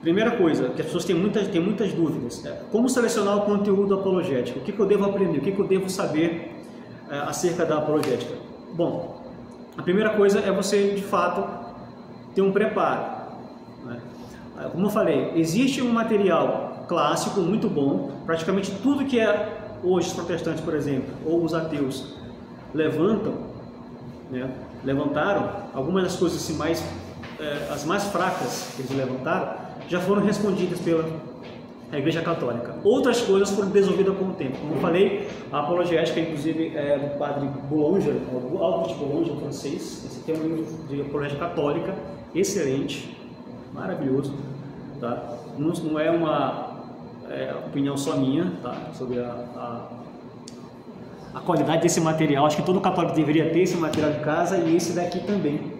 Primeira coisa, que as pessoas têm muitas dúvidas, como selecionar o conteúdo apologético? O que eu devo aprender? O que eu devo saber acerca da apologética? Bom, a primeira coisa é você, de fato, ter um preparo. Né? Como eu falei, existe um material clássico muito bom, praticamente tudo que hoje os protestantes, por exemplo, ou os ateus levantaram, algumas das coisas assim, as mais fracas que eles levantaram, já foram respondidas pela Igreja Católica. Outras coisas foram desenvolvidas com o tempo. Como eu falei, a apologética, inclusive, do padre Boulanger, Albert Boulanger, francês. Esse aqui é um livro de apologética católica, excelente, maravilhoso. Tá? Não é uma opinião só minha, tá? Sobre a qualidade desse material. Acho que todo católico deveria ter esse material de casa e esse daqui também.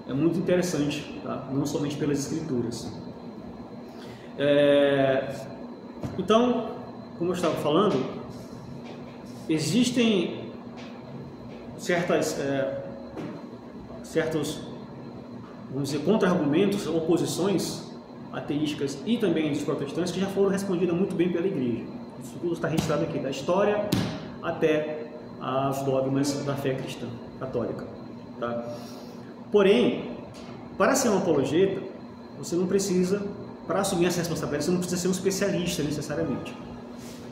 É muito interessante, tá? Não somente pelas escrituras. Então, como eu estava falando, existem certos, vamos dizer, contra-argumentos, oposições ateísticas e também dos protestantes que já foram respondidas muito bem pela igreja. Isso tudo está registrado aqui, da história até os dogmas da fé cristã católica. Tá? Porém, para ser um apologeta, você não precisa, para assumir essa responsabilidade, você não precisa ser um especialista necessariamente.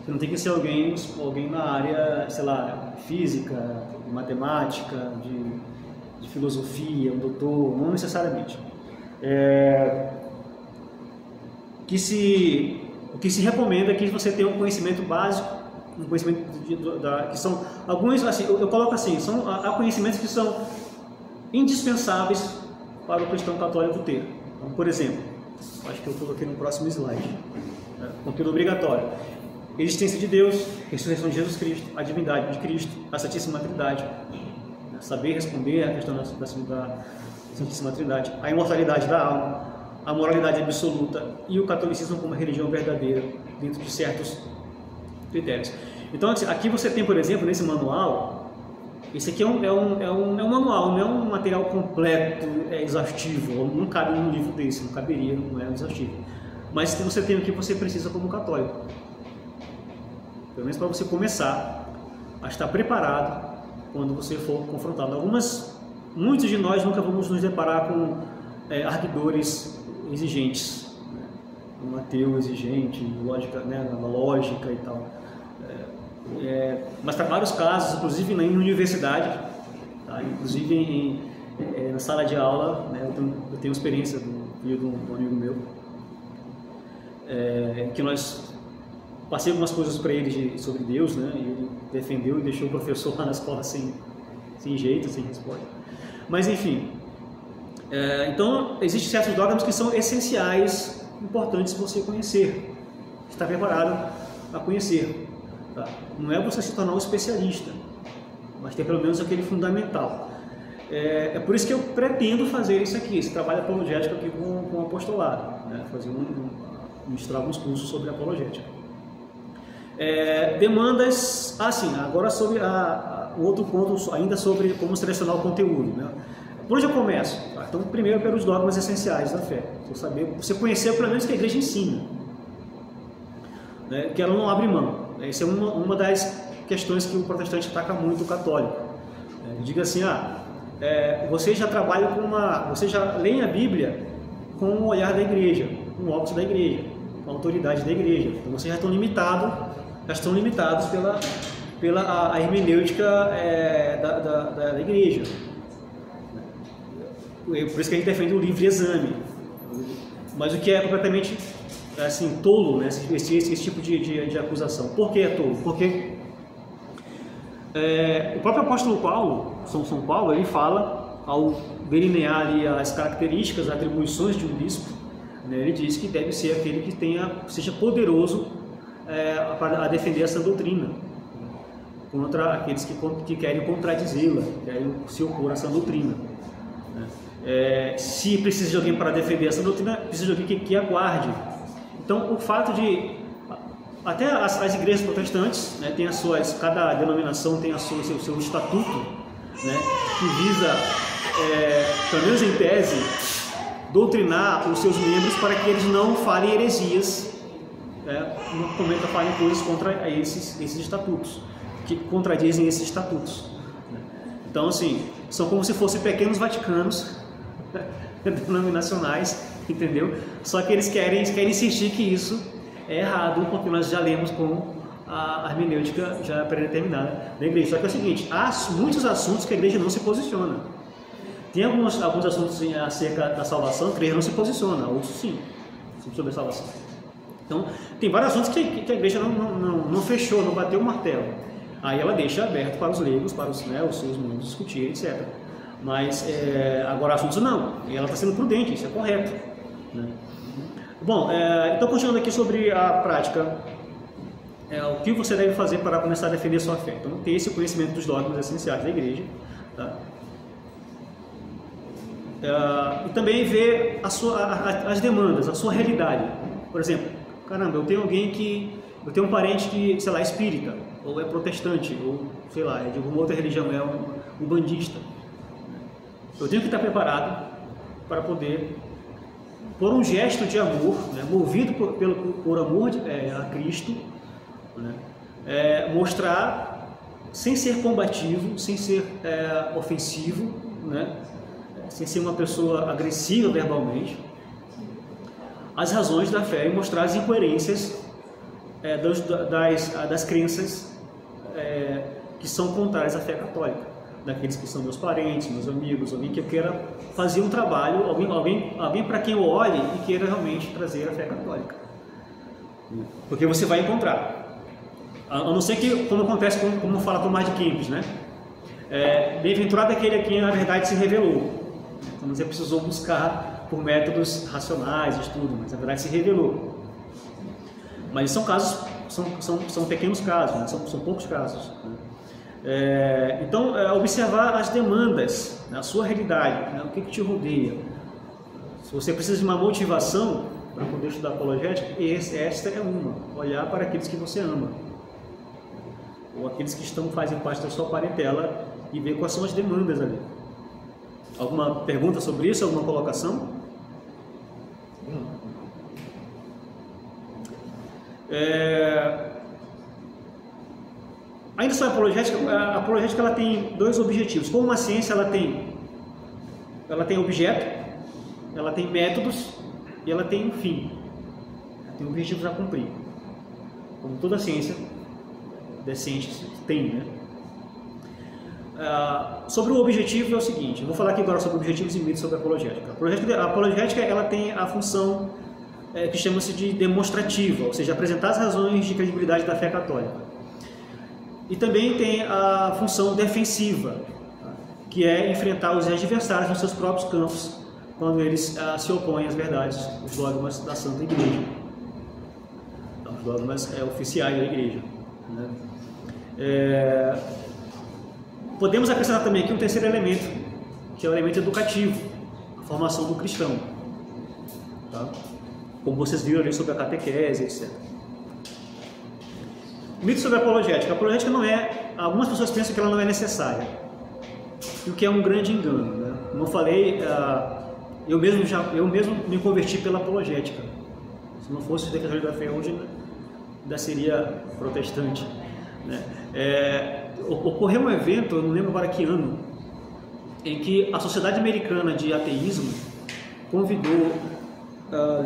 Você não tem que ser alguém na área, sei lá, física, matemática, de filosofia, um doutor, não necessariamente. O que se recomenda é que você tenha um conhecimento básico, um conhecimento que são alguns, assim, eu coloco assim, há conhecimentos que são indispensáveis para o cristão católico ter. Então, por exemplo, acho que eu coloquei no próximo slide, conteúdo obrigatório: existência de Deus, ressurreição de Jesus Cristo, a divindade de Cristo, a Santíssima Trindade, saber responder à questão da Santíssima Trindade, a imortalidade da alma, a moralidade absoluta e o catolicismo como religião verdadeira dentro de certos critérios. Então, aqui você tem, por exemplo, nesse manual, esse aqui é um manual, não é um material completo, exaustivo, não cabe num livro desse, não caberia, não é exaustivo. Mas você tem o que você precisa como católico, pelo menos para você começar a estar preparado quando você for confrontado. Muitos de nós nunca vamos nos deparar com arguidores exigentes, um ateu exigente, lógica, na lógica e tal. Mas para vários casos, inclusive na universidade, tá? Inclusive na sala de aula, eu tenho experiência do filho de um amigo meu, que nós passei algumas coisas para ele sobre Deus, né? E ele defendeu e deixou o professor lá na escola sem jeito, sem resposta. Mas enfim, então existem certos dogmas que são essenciais, importantes você conhecer, estar preparado a conhecer. Tá? Não é você se tornar um especialista, mas ter pelo menos aquele fundamental. É por isso que eu pretendo fazer isso aqui, esse trabalho apologético aqui com o apostolado, né? Ministrar alguns cursos sobre apologética. Demandas, agora sobre o outro ponto, ainda sobre como selecionar o conteúdo, né? Por onde eu começo? Tá? Então, primeiro pelos dogmas essenciais da fé, você conhecer pelo menos que a igreja ensina, né? Que ela não abre mão. Essa é uma das questões que o protestante ataca muito o católico. Diga assim, você já trabalha você já lê a Bíblia com o olhar da igreja, com o óculos da igreja, com a autoridade da igreja. Então vocês já estão limitados pela hermenêutica da igreja. Por isso que a gente defende o livre exame. Mas o que é completamente assim, tolo, né? esse tipo de acusação. Por que é tolo? Porque o próprio apóstolo Paulo, São Paulo, ele fala, ao delinear ali as características, as atribuições de um bispo, né? Ele diz que deve ser aquele que seja poderoso a defender essa doutrina contra aqueles que querem contradizê-la, querem se opor a essa doutrina. Se precisa de alguém para defender essa doutrina, precisa de alguém que aguarde. Então, o fato de até as igrejas protestantes, né, cada denominação tem o seu estatuto, né, que visa, pelo menos em tese, doutrinar os seus membros para que eles não falem heresias, no momento falem coisas contra esses estatutos, que contradizem esses estatutos. Então, assim, são como se fossem pequenos Vaticanos denominacionais, entendeu? Só que eles querem insistir que isso é errado, porque nós já lemos com a hermenêutica já predeterminada da igreja. Só que é o seguinte, há muitos assuntos que a igreja não se posiciona. Tem alguns assuntos acerca da salvação que a igreja não se posiciona, outros sim, sobre a salvação. Então, tem vários assuntos que a igreja não fechou, não bateu o martelo. Aí ela deixa aberto para os leigos, para os seus membros discutirem, etc. Mas agora assuntos não, e ela está sendo prudente, isso é correto, né? Bom, então continuando aqui sobre a prática, o que você deve fazer para começar a defender sua fé? Então, ter esse conhecimento dos dogmas essenciais da igreja, tá? E também ver as demandas, a sua realidade. Por exemplo, caramba, eu tenho um parente que, sei lá, é espírita, ou é protestante, ou sei lá, é de alguma outra religião, é um bandista. Eu tenho que estar preparado para poder, por um gesto de amor, né, movido por amor a Cristo, né, mostrar, sem ser combativo, sem ser ofensivo, né, sem ser uma pessoa agressiva verbalmente, as razões da fé e mostrar as incoerências das crenças que são contrárias à fé católica, daqueles que são meus parentes, meus amigos, alguém que eu queira fazer um trabalho, alguém para quem eu olhe e queira realmente trazer a fé católica. Porque você vai encontrar, a não ser que, como acontece, como fala Tomás de Kempis, né? Bem-aventurado aquele a quem na verdade se revelou. Então você precisou buscar por métodos racionais, estudo, mas na verdade se revelou. Mas são casos, são pequenos casos, né? são poucos casos, né? Então, observar as demandas, né, a sua realidade, né, o que te rodeia. Se você precisa de uma motivação para poder estudar apologética, esta é uma: olhar para aqueles que você ama, ou aqueles que fazem parte da sua parentela, e ver quais são as demandas ali. Alguma pergunta sobre isso? Alguma colocação? Ainda sobre a apologética ela tem dois objetivos. Como uma ciência, ela tem objeto, ela tem métodos e ela tem um fim. Ela tem objetivos a cumprir. Como toda ciência decente tem, né? Sobre o objetivo é o seguinte, eu vou falar aqui agora sobre objetivos e mitos sobre a apologética. A apologética ela tem a função que chama-se de demonstrativa, ou seja, apresentar as razões de credibilidade da fé católica. E também tem a função defensiva, que é enfrentar os adversários nos seus próprios campos, quando eles se opõem às verdades, os dogmas da Santa Igreja, os dogmas oficiais da Igreja, né? Podemos acrescentar também aqui um terceiro elemento, que é o elemento educativo, a formação do cristão, tá? Como vocês viram ali sobre a catequese, etc. Mito sobre a apologética. A apologética não é... Algumas pessoas pensam que ela não é necessária, o que é um grande engano, né? Como eu falei, eu mesmo me converti pela apologética. Se não fosse o defensor da fé hoje, ainda seria protestante, né? Ocorreu um evento, eu não lembro agora que ano, em que a Sociedade Americana de Ateísmo convidou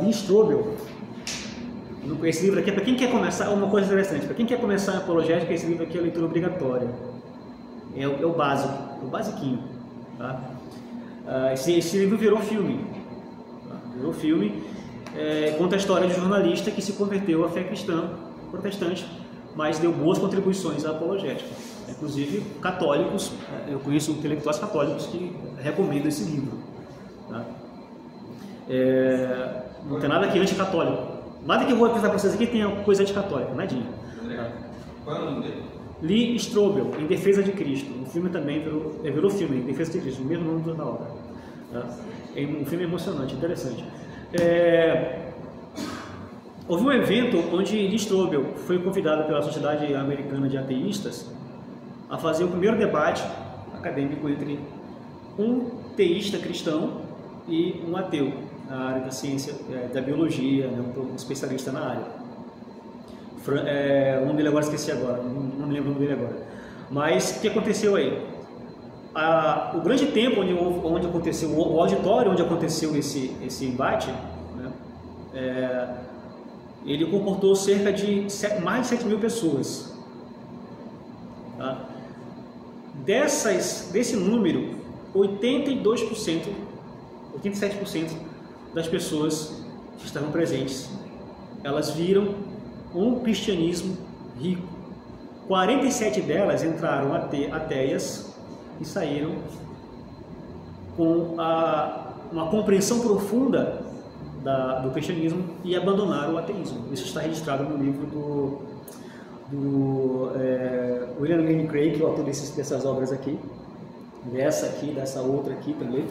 Lee Strobel. Esse livro aqui, para quem quer começar, uma coisa interessante, para quem quer começar a apologética, esse livro aqui é a leitura obrigatória. É o básico, o basiquinho. Tá? Esse livro virou filme. Tá? Virou filme, conta a história de um jornalista que se converteu à fé cristã protestante, mas deu boas contribuições à apologética. Inclusive, católicos, eu conheço intelectuais católicos que recomendam esse livro. Tá? Não tem nada aqui anticatólico. Nada que eu vou apresentar para vocês aqui tenha coisa anticatólica, nadinha. Tá? Qual é o nome dele? Lee Strobel, Em Defesa de Cristo. O filme também virou filme, Em Defesa de Cristo, o mesmo nome da obra. Tá? É um filme emocionante, interessante. Houve um evento onde Lee Strobel foi convidado pela Sociedade Americana de Ateístas a fazer o primeiro debate acadêmico entre um teísta cristão e um ateu na área da ciência, da biologia, né, um especialista na área. O nome dele agora esqueci agora, não me lembro o nome dele agora. Mas o que aconteceu aí? O grande tempo onde aconteceu, o auditório onde aconteceu esse embate, né, ele comportou cerca de mais de 7 mil pessoas. Tá? Desse número, 87% das pessoas que estavam presentes, elas viram um cristianismo rico. 47 delas entraram ateias e saíram com uma compreensão profunda do cristianismo e abandonaram o ateísmo. Isso está registrado no livro do William Lane Craig, que é o autor dessas obras aqui, dessa outra aqui também.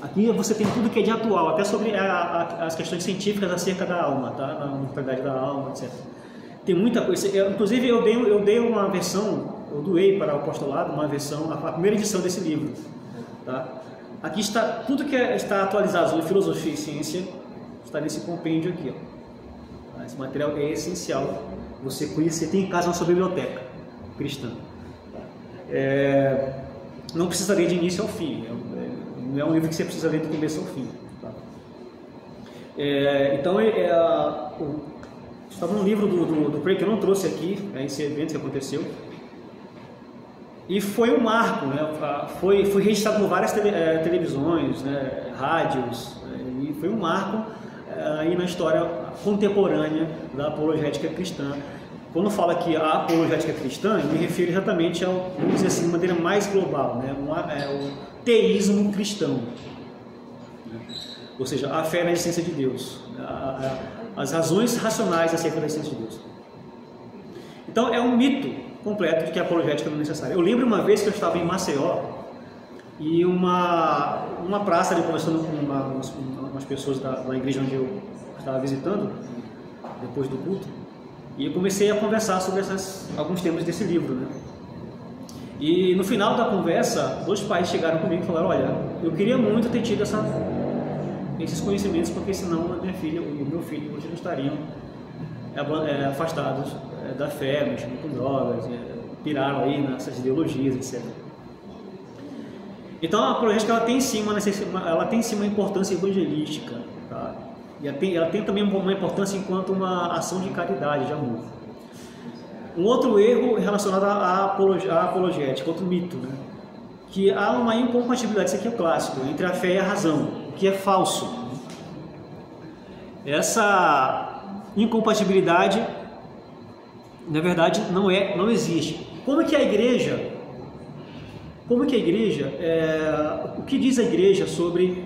Aqui você tem tudo que é de atual, até sobre as questões científicas acerca da alma, tá? A mortalidade da alma, etc. Tem muita coisa. Inclusive eu dei uma versão, eu doei para o apostolado uma versão, a primeira edição desse livro. Tá? Aqui está tudo que está atualizado sobre filosofia e ciência, está nesse compêndio aqui. Ó. Esse material é essencial você conhecer, tem em casa na sua biblioteca cristã. Não precisaria de início ao fim. Não é um livro que você precisa ler do começo ao fim. Tá? Então, estava no livro do Craig, que eu não trouxe aqui, esse evento que aconteceu. E foi um marco, né? Foi registrado por várias televisões, né? Rádios, e foi um marco aí na história contemporânea da apologética cristã. Quando falo aqui a apologética cristã, eu me refiro exatamente ao, vamos dizer assim, de maneira mais global, né? O teísmo cristão, ou seja, a fé na existência de Deus, as razões racionais acerca da existência de Deus. Então é um mito completo de que a apologética não é necessária. Eu lembro uma vez que eu estava em Maceió e uma praça ali conversando com umas pessoas da igreja onde eu estava visitando depois do culto, e eu comecei a conversar sobre alguns temas desse livro, né? E no final da conversa, 2 pais chegaram comigo e falaram: olha, eu queria muito ter tido esses conhecimentos, porque senão a minha filha e o meu filho hoje não estariam afastados da fé, mexendo com drogas, piraram aí nessas ideologias, etc. Então a apologética ela tem sim uma importância evangelística, tá? E ela tem também uma importância enquanto uma ação de caridade, de amor. Um outro erro relacionado à apologética, outro mito, né? Que há uma incompatibilidade, isso aqui é o clássico, entre a fé e a razão, o que é falso. Essa incompatibilidade, na verdade, não existe. Como que a igreja, o que diz a igreja sobre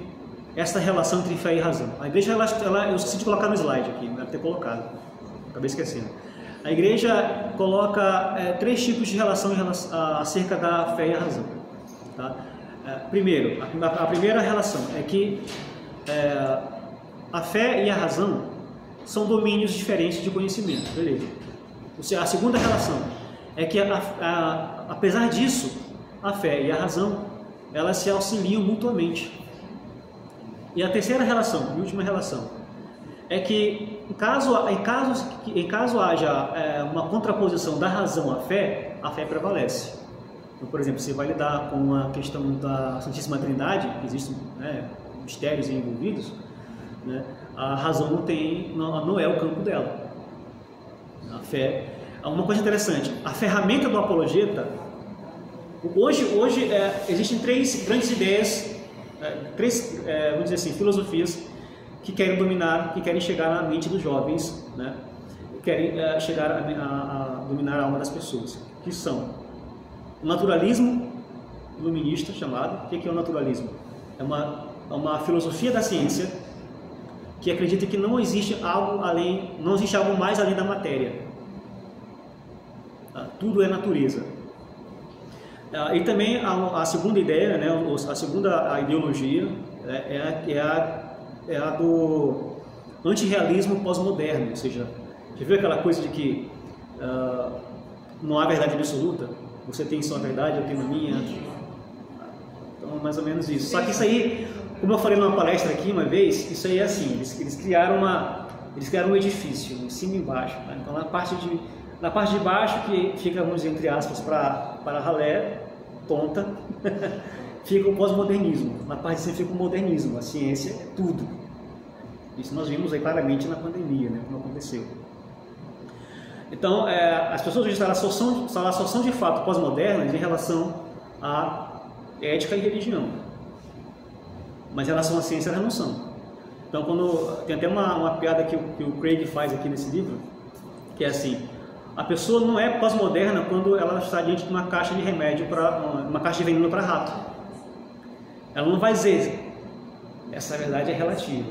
essa relação entre fé e razão? A igreja, eu esqueci de colocar no slide aqui, deve ter colocado, acabei esquecendo. A igreja coloca 3 tipos de relação acerca da fé e a razão. Tá? Primeiro, a primeira relação é que a fé e a razão são domínios diferentes de conhecimento. Beleza. A segunda relação é que, apesar disso, a fé e a razão elas se auxiliam mutuamente. E a terceira relação, a última relação, é que em caso haja uma contraposição da razão à fé, a fé prevalece. Então, por exemplo, você vai lidar com a questão da Santíssima Trindade, existe mistérios envolvidos, né, a razão não é o campo dela. A fé, uma coisa interessante, a ferramenta do apologeta, hoje existem três grandes ideias, vamos dizer assim, filosofias que querem dominar, que querem chegar na mente dos jovens, né, querem chegar a dominar a alma das pessoas, que são o naturalismo iluminista chamado. O que é o naturalismo? É uma filosofia da ciência que acredita que não existe algo mais além da matéria. Tudo é natureza. E também a segunda ideia, né, a segunda ideologia é a do antirrealismo pós-moderno, ou seja, já viu aquela coisa de que não há verdade absoluta? Você tem sua verdade, eu tenho a minha. Então, mais ou menos isso. Só que isso aí, como eu falei numa palestra aqui uma vez, isso aí é assim, eles criaram um edifício, em cima e embaixo. Né? Então, na parte de baixo, que fica, vamos dizer, entre aspas, para a ralé, tonta, fica o pós-modernismo. Na parte de cima fica o modernismo, a ciência é tudo. Isso nós vimos aí claramente na pandemia, né, como aconteceu. Então, as pessoas hoje elas só são de fato pós-modernas em relação à ética e religião. Mas em relação à ciência elas não são. Então, tem até uma piada que o Craig faz aqui nesse livro, que é assim: a pessoa não é pós-moderna quando ela está diante de uma caixa de remédio, uma caixa de veneno para rato. Ela não vai dizer, essa verdade é relativa.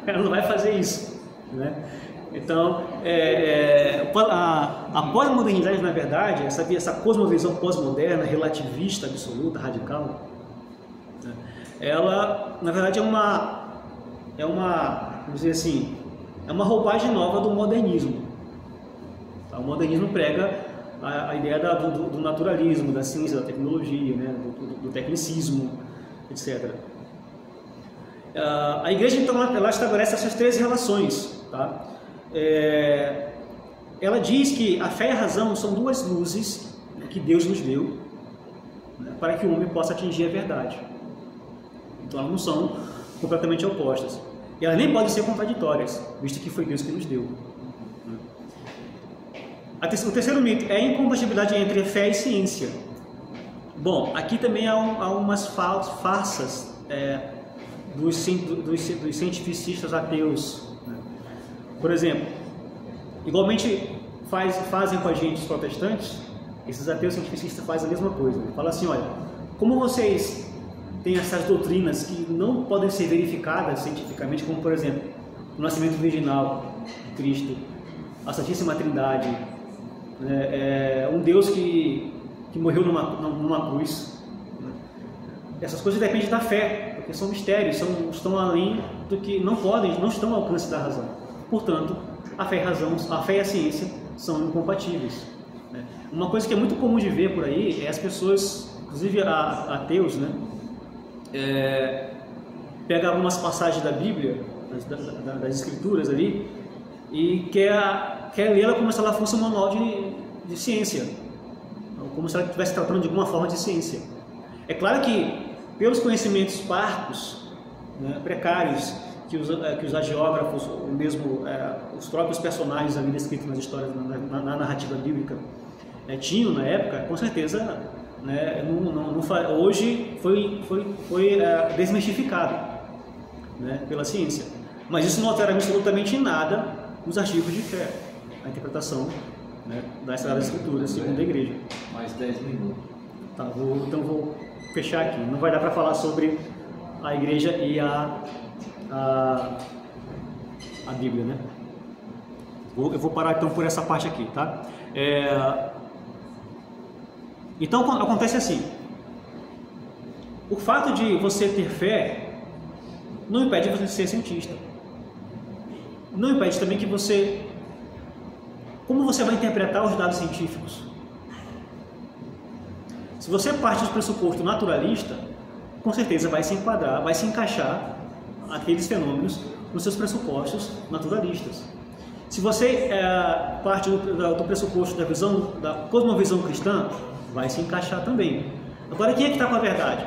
Ela não vai fazer isso, né? Então, a pós-modernidade, na verdade, essa cosmovisão pós-moderna, relativista, absoluta, radical, né, ela, na verdade, vamos dizer assim, é uma roupagem nova do modernismo. O modernismo prega a ideia do naturalismo, da ciência, da tecnologia, né, do tecnicismo, etc. A igreja, então, ela estabelece essas três relações. Tá? Ela diz que a fé e a razão são duas luzes que Deus nos deu, né, para que o homem possa atingir a verdade. Então, elas não são completamente opostas. E elas nem podem ser contraditórias, visto que foi Deus que nos deu. O terceiro mito é a incompatibilidade entre fé e ciência. Bom, aqui também há umas farsas dos cientificistas ateus. Né? Por exemplo, igualmente fazem com a gente os protestantes, esses ateus cientificistas fazem a mesma coisa. Falam assim, olha, como vocês têm essas doutrinas que não podem ser verificadas cientificamente, como por exemplo, o nascimento virginal de Cristo, a Santíssima Trindade, um Deus que morreu numa cruz. Né? Essas coisas dependem da fé, porque são mistérios, estão além do que não estão ao alcance da razão. Portanto, a fé e a ciência são incompatíveis. Né? Uma coisa que é muito comum de ver por aí é as pessoas, inclusive ateus, né? Pega algumas passagens da Bíblia, das Escrituras ali, e quer lê-la como se ela fosse um manual de ciência, como se ela estivesse tratando de alguma forma de ciência. É claro que, pelos conhecimentos parcos, né, precários, que os agiógrafos, ou mesmo os próprios personagens ali descritos nas histórias, na narrativa bíblica, tinham na época, com certeza, né, hoje foi desmistificado, né, pela ciência. Mas isso não altera absolutamente nada os artigos de fé, a interpretação, né, das Sagradas Escrituras segundo a igreja. Mais 10 minutos. Tá, então vou fechar aqui. Não vai dar para falar sobre a igreja e a Bíblia, né? Eu vou parar então por essa parte aqui, tá? Então acontece assim: o fato de você ter fé não impede você de ser cientista. Não impede também que você... Como você vai interpretar os dados científicos? Se você parte do pressuposto naturalista, com certeza vai se enquadrar, vai se encaixar aqueles fenômenos nos seus pressupostos naturalistas. Se você parte do pressuposto da cosmovisão cristã, vai se encaixar também. Agora, quem é que está com a verdade?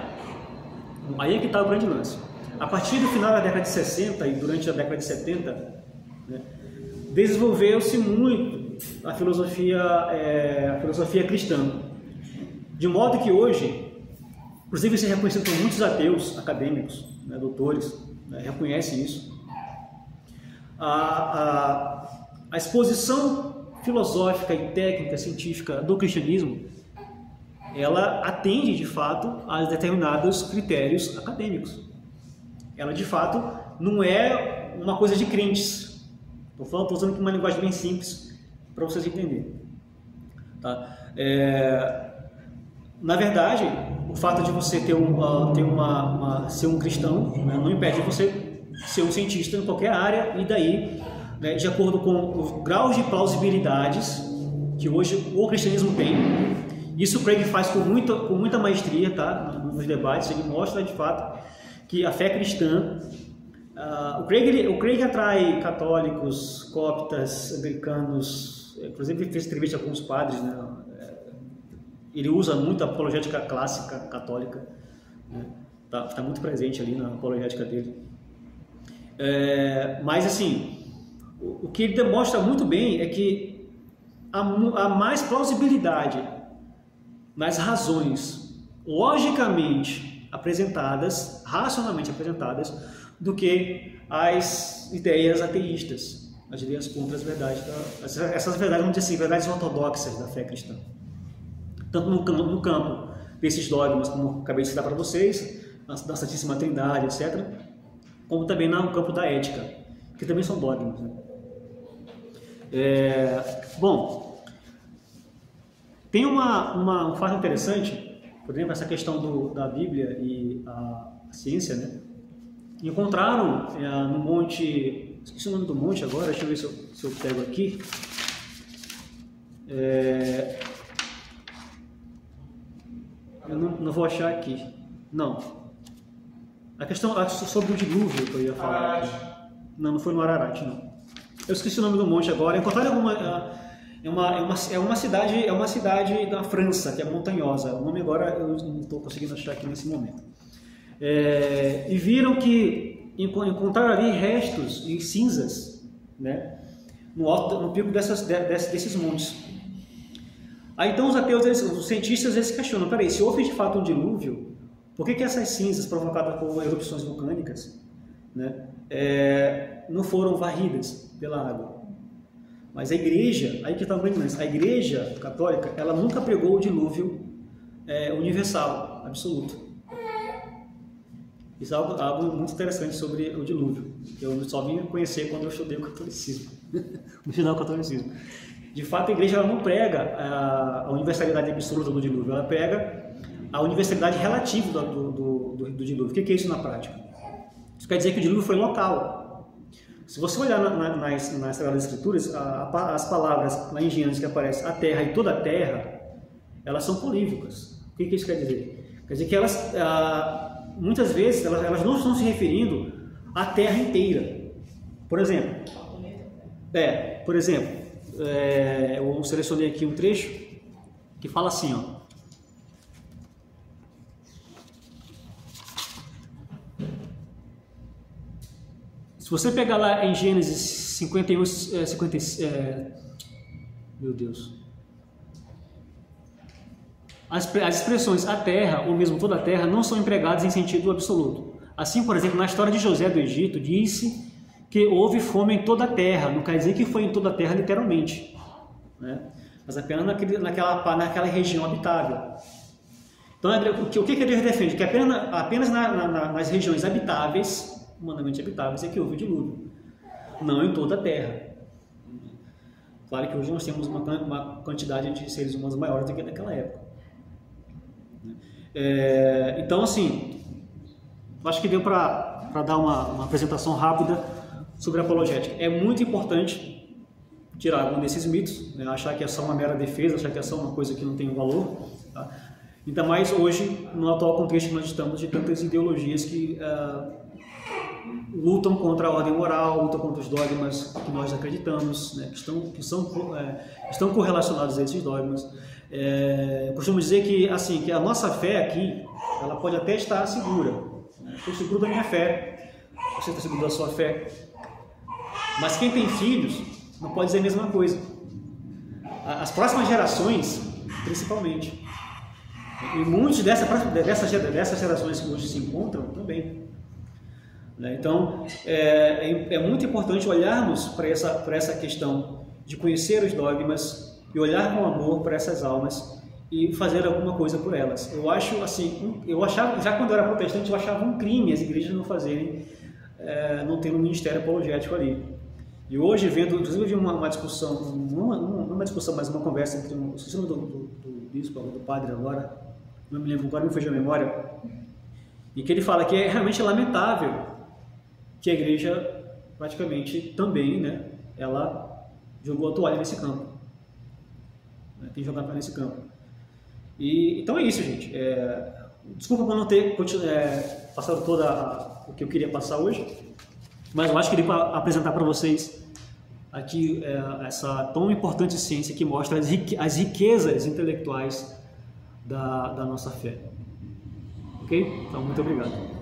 Aí é que está o grande lance. A partir do final da década de 60 e durante a década de 70, né, desenvolveu-se muito a filosofia cristã. De modo que hoje, inclusive isso é reconhecido por muitos ateus acadêmicos, né, doutores, né, reconhecem isso. A exposição filosófica e técnica científica do cristianismo, ela atende de fato a determinados critérios acadêmicos. Ela de fato não é uma coisa de crentes. Estou usando aqui uma linguagem bem simples para vocês entenderem. Tá? Na verdade, o fato de você ser um cristão, né, não impede você ser um cientista em qualquer área, e daí, né, de acordo com os graus de plausibilidades que hoje o cristianismo tem, isso o Craig faz com muita maestria, tá, nos debates. Ele mostra de fato que a fé cristã, o Craig atrai católicos, coptas, anglicanos, inclusive ele fez entrevista com alguns padres, né? Ele usa muito a apologética clássica católica, né? Tá muito presente ali na apologética dele. Mas assim, o que ele demonstra muito bem é que há mais plausibilidade nas razões logicamente apresentadas, racionalmente apresentadas, do que as ideias ateístas, as ideias contra as verdades, essas verdades, vamos dizer assim, verdades ortodoxas da fé cristã. Tanto no campo desses dogmas, como acabei de citar para vocês, da Santíssima Trindade, etc., como também no campo da ética, que também são dogmas, né? Bom, tem um fato interessante, por exemplo, essa questão da Bíblia e a ciência, né? Encontraram no monte, esqueci o nome do monte agora, deixa eu ver se eu pego aqui. Eu não vou achar aqui. Não. A questão sobre o dilúvio que eu ia falar. Aqui. Não foi no Ararat, não. Eu esqueci o nome do monte agora. Encontraram uma cidade da França, que é montanhosa. O nome agora eu não estou conseguindo achar aqui nesse momento. E viram que encontraram ali restos e cinzas, né, no pico desses montes. Aí então os ateus, os cientistas, eles questionam: peraí, se houve de fato um dilúvio, por que essas cinzas provocadas por erupções vulcânicas, né, não foram varridas pela água? Mas a igreja, aí que está o grande lance, a igreja católica, ela nunca pregou o dilúvio universal, absoluto. Isso é algo muito interessante sobre o dilúvio, que eu só vim conhecer quando eu estudei o catolicismo, no final do catolicismo. De fato, a igreja ela não prega a universalidade absoluta do dilúvio, ela prega a universalidade relativa do dilúvio. O que é isso na prática? Isso quer dizer que o dilúvio foi local. Se você olhar nas Sagradas Escrituras, as palavras lá em Gênesis que aparecem, a terra e toda a terra, elas são polívocas. O que isso quer dizer? Quer dizer que elas, muitas vezes, elas não estão se referindo à terra inteira. Por exemplo, eu selecionei aqui um trecho que fala assim, ó. Se você pegar lá em Gênesis 51, meu Deus, as expressões a terra ou mesmo toda a terra não são empregadas em sentido absoluto. Assim, por exemplo, na história de José do Egito, disse que houve fome em toda a terra. Não quer dizer que foi em toda a terra literalmente, né? Mas apenas naquela região habitável. Então, o que a igreja defende? Que apenas nas regiões habitáveis, humanamente habitáveis, é que houve o dilúvio, não em toda a terra. Claro que hoje nós temos uma quantidade de seres humanos maior do que naquela época. Então, assim, acho que deu para dar uma apresentação rápida sobre a apologética. É muito importante tirar algum desses mitos, né? Achar que é só uma mera defesa, achar que é só uma coisa que não tem um valor, tá? Ainda mais hoje, no atual contexto que nós estamos, de tantas ideologias que lutam contra a ordem moral, lutam contra os dogmas que nós acreditamos, né? que estão correlacionados a esses dogmas. Costumo dizer que a nossa fé aqui, ela pode até estar segura, Estou seguro da minha fé, você está seguro da sua fé. Mas quem tem filhos não pode dizer a mesma coisa. As próximas gerações, principalmente. E muitos dessas gerações que hoje se encontram também. Então, é muito importante olharmos para essa questão de conhecer os dogmas e olhar com amor para essas almas e fazer alguma coisa por elas. Eu acho assim, eu achava, já quando eu era protestante, eu achava um crime as igrejas não fazerem, não tendo um ministério apologético ali. E hoje, inclusive eu vi uma discussão, não uma discussão, mas uma conversa entre o do bispo, do padre agora, não me lembro, agora me fugiu a memória, e que ele fala que é realmente lamentável que a igreja praticamente também, né, ela jogou a toalha nesse campo, né, tem jogado nesse campo. E então é isso, gente. Desculpa por não ter passado o que eu queria passar hoje, mas eu acho que queria apresentar para vocês aqui essa tão importante ciência que mostra as riquezas intelectuais da nossa fé. Ok? Então, muito obrigado.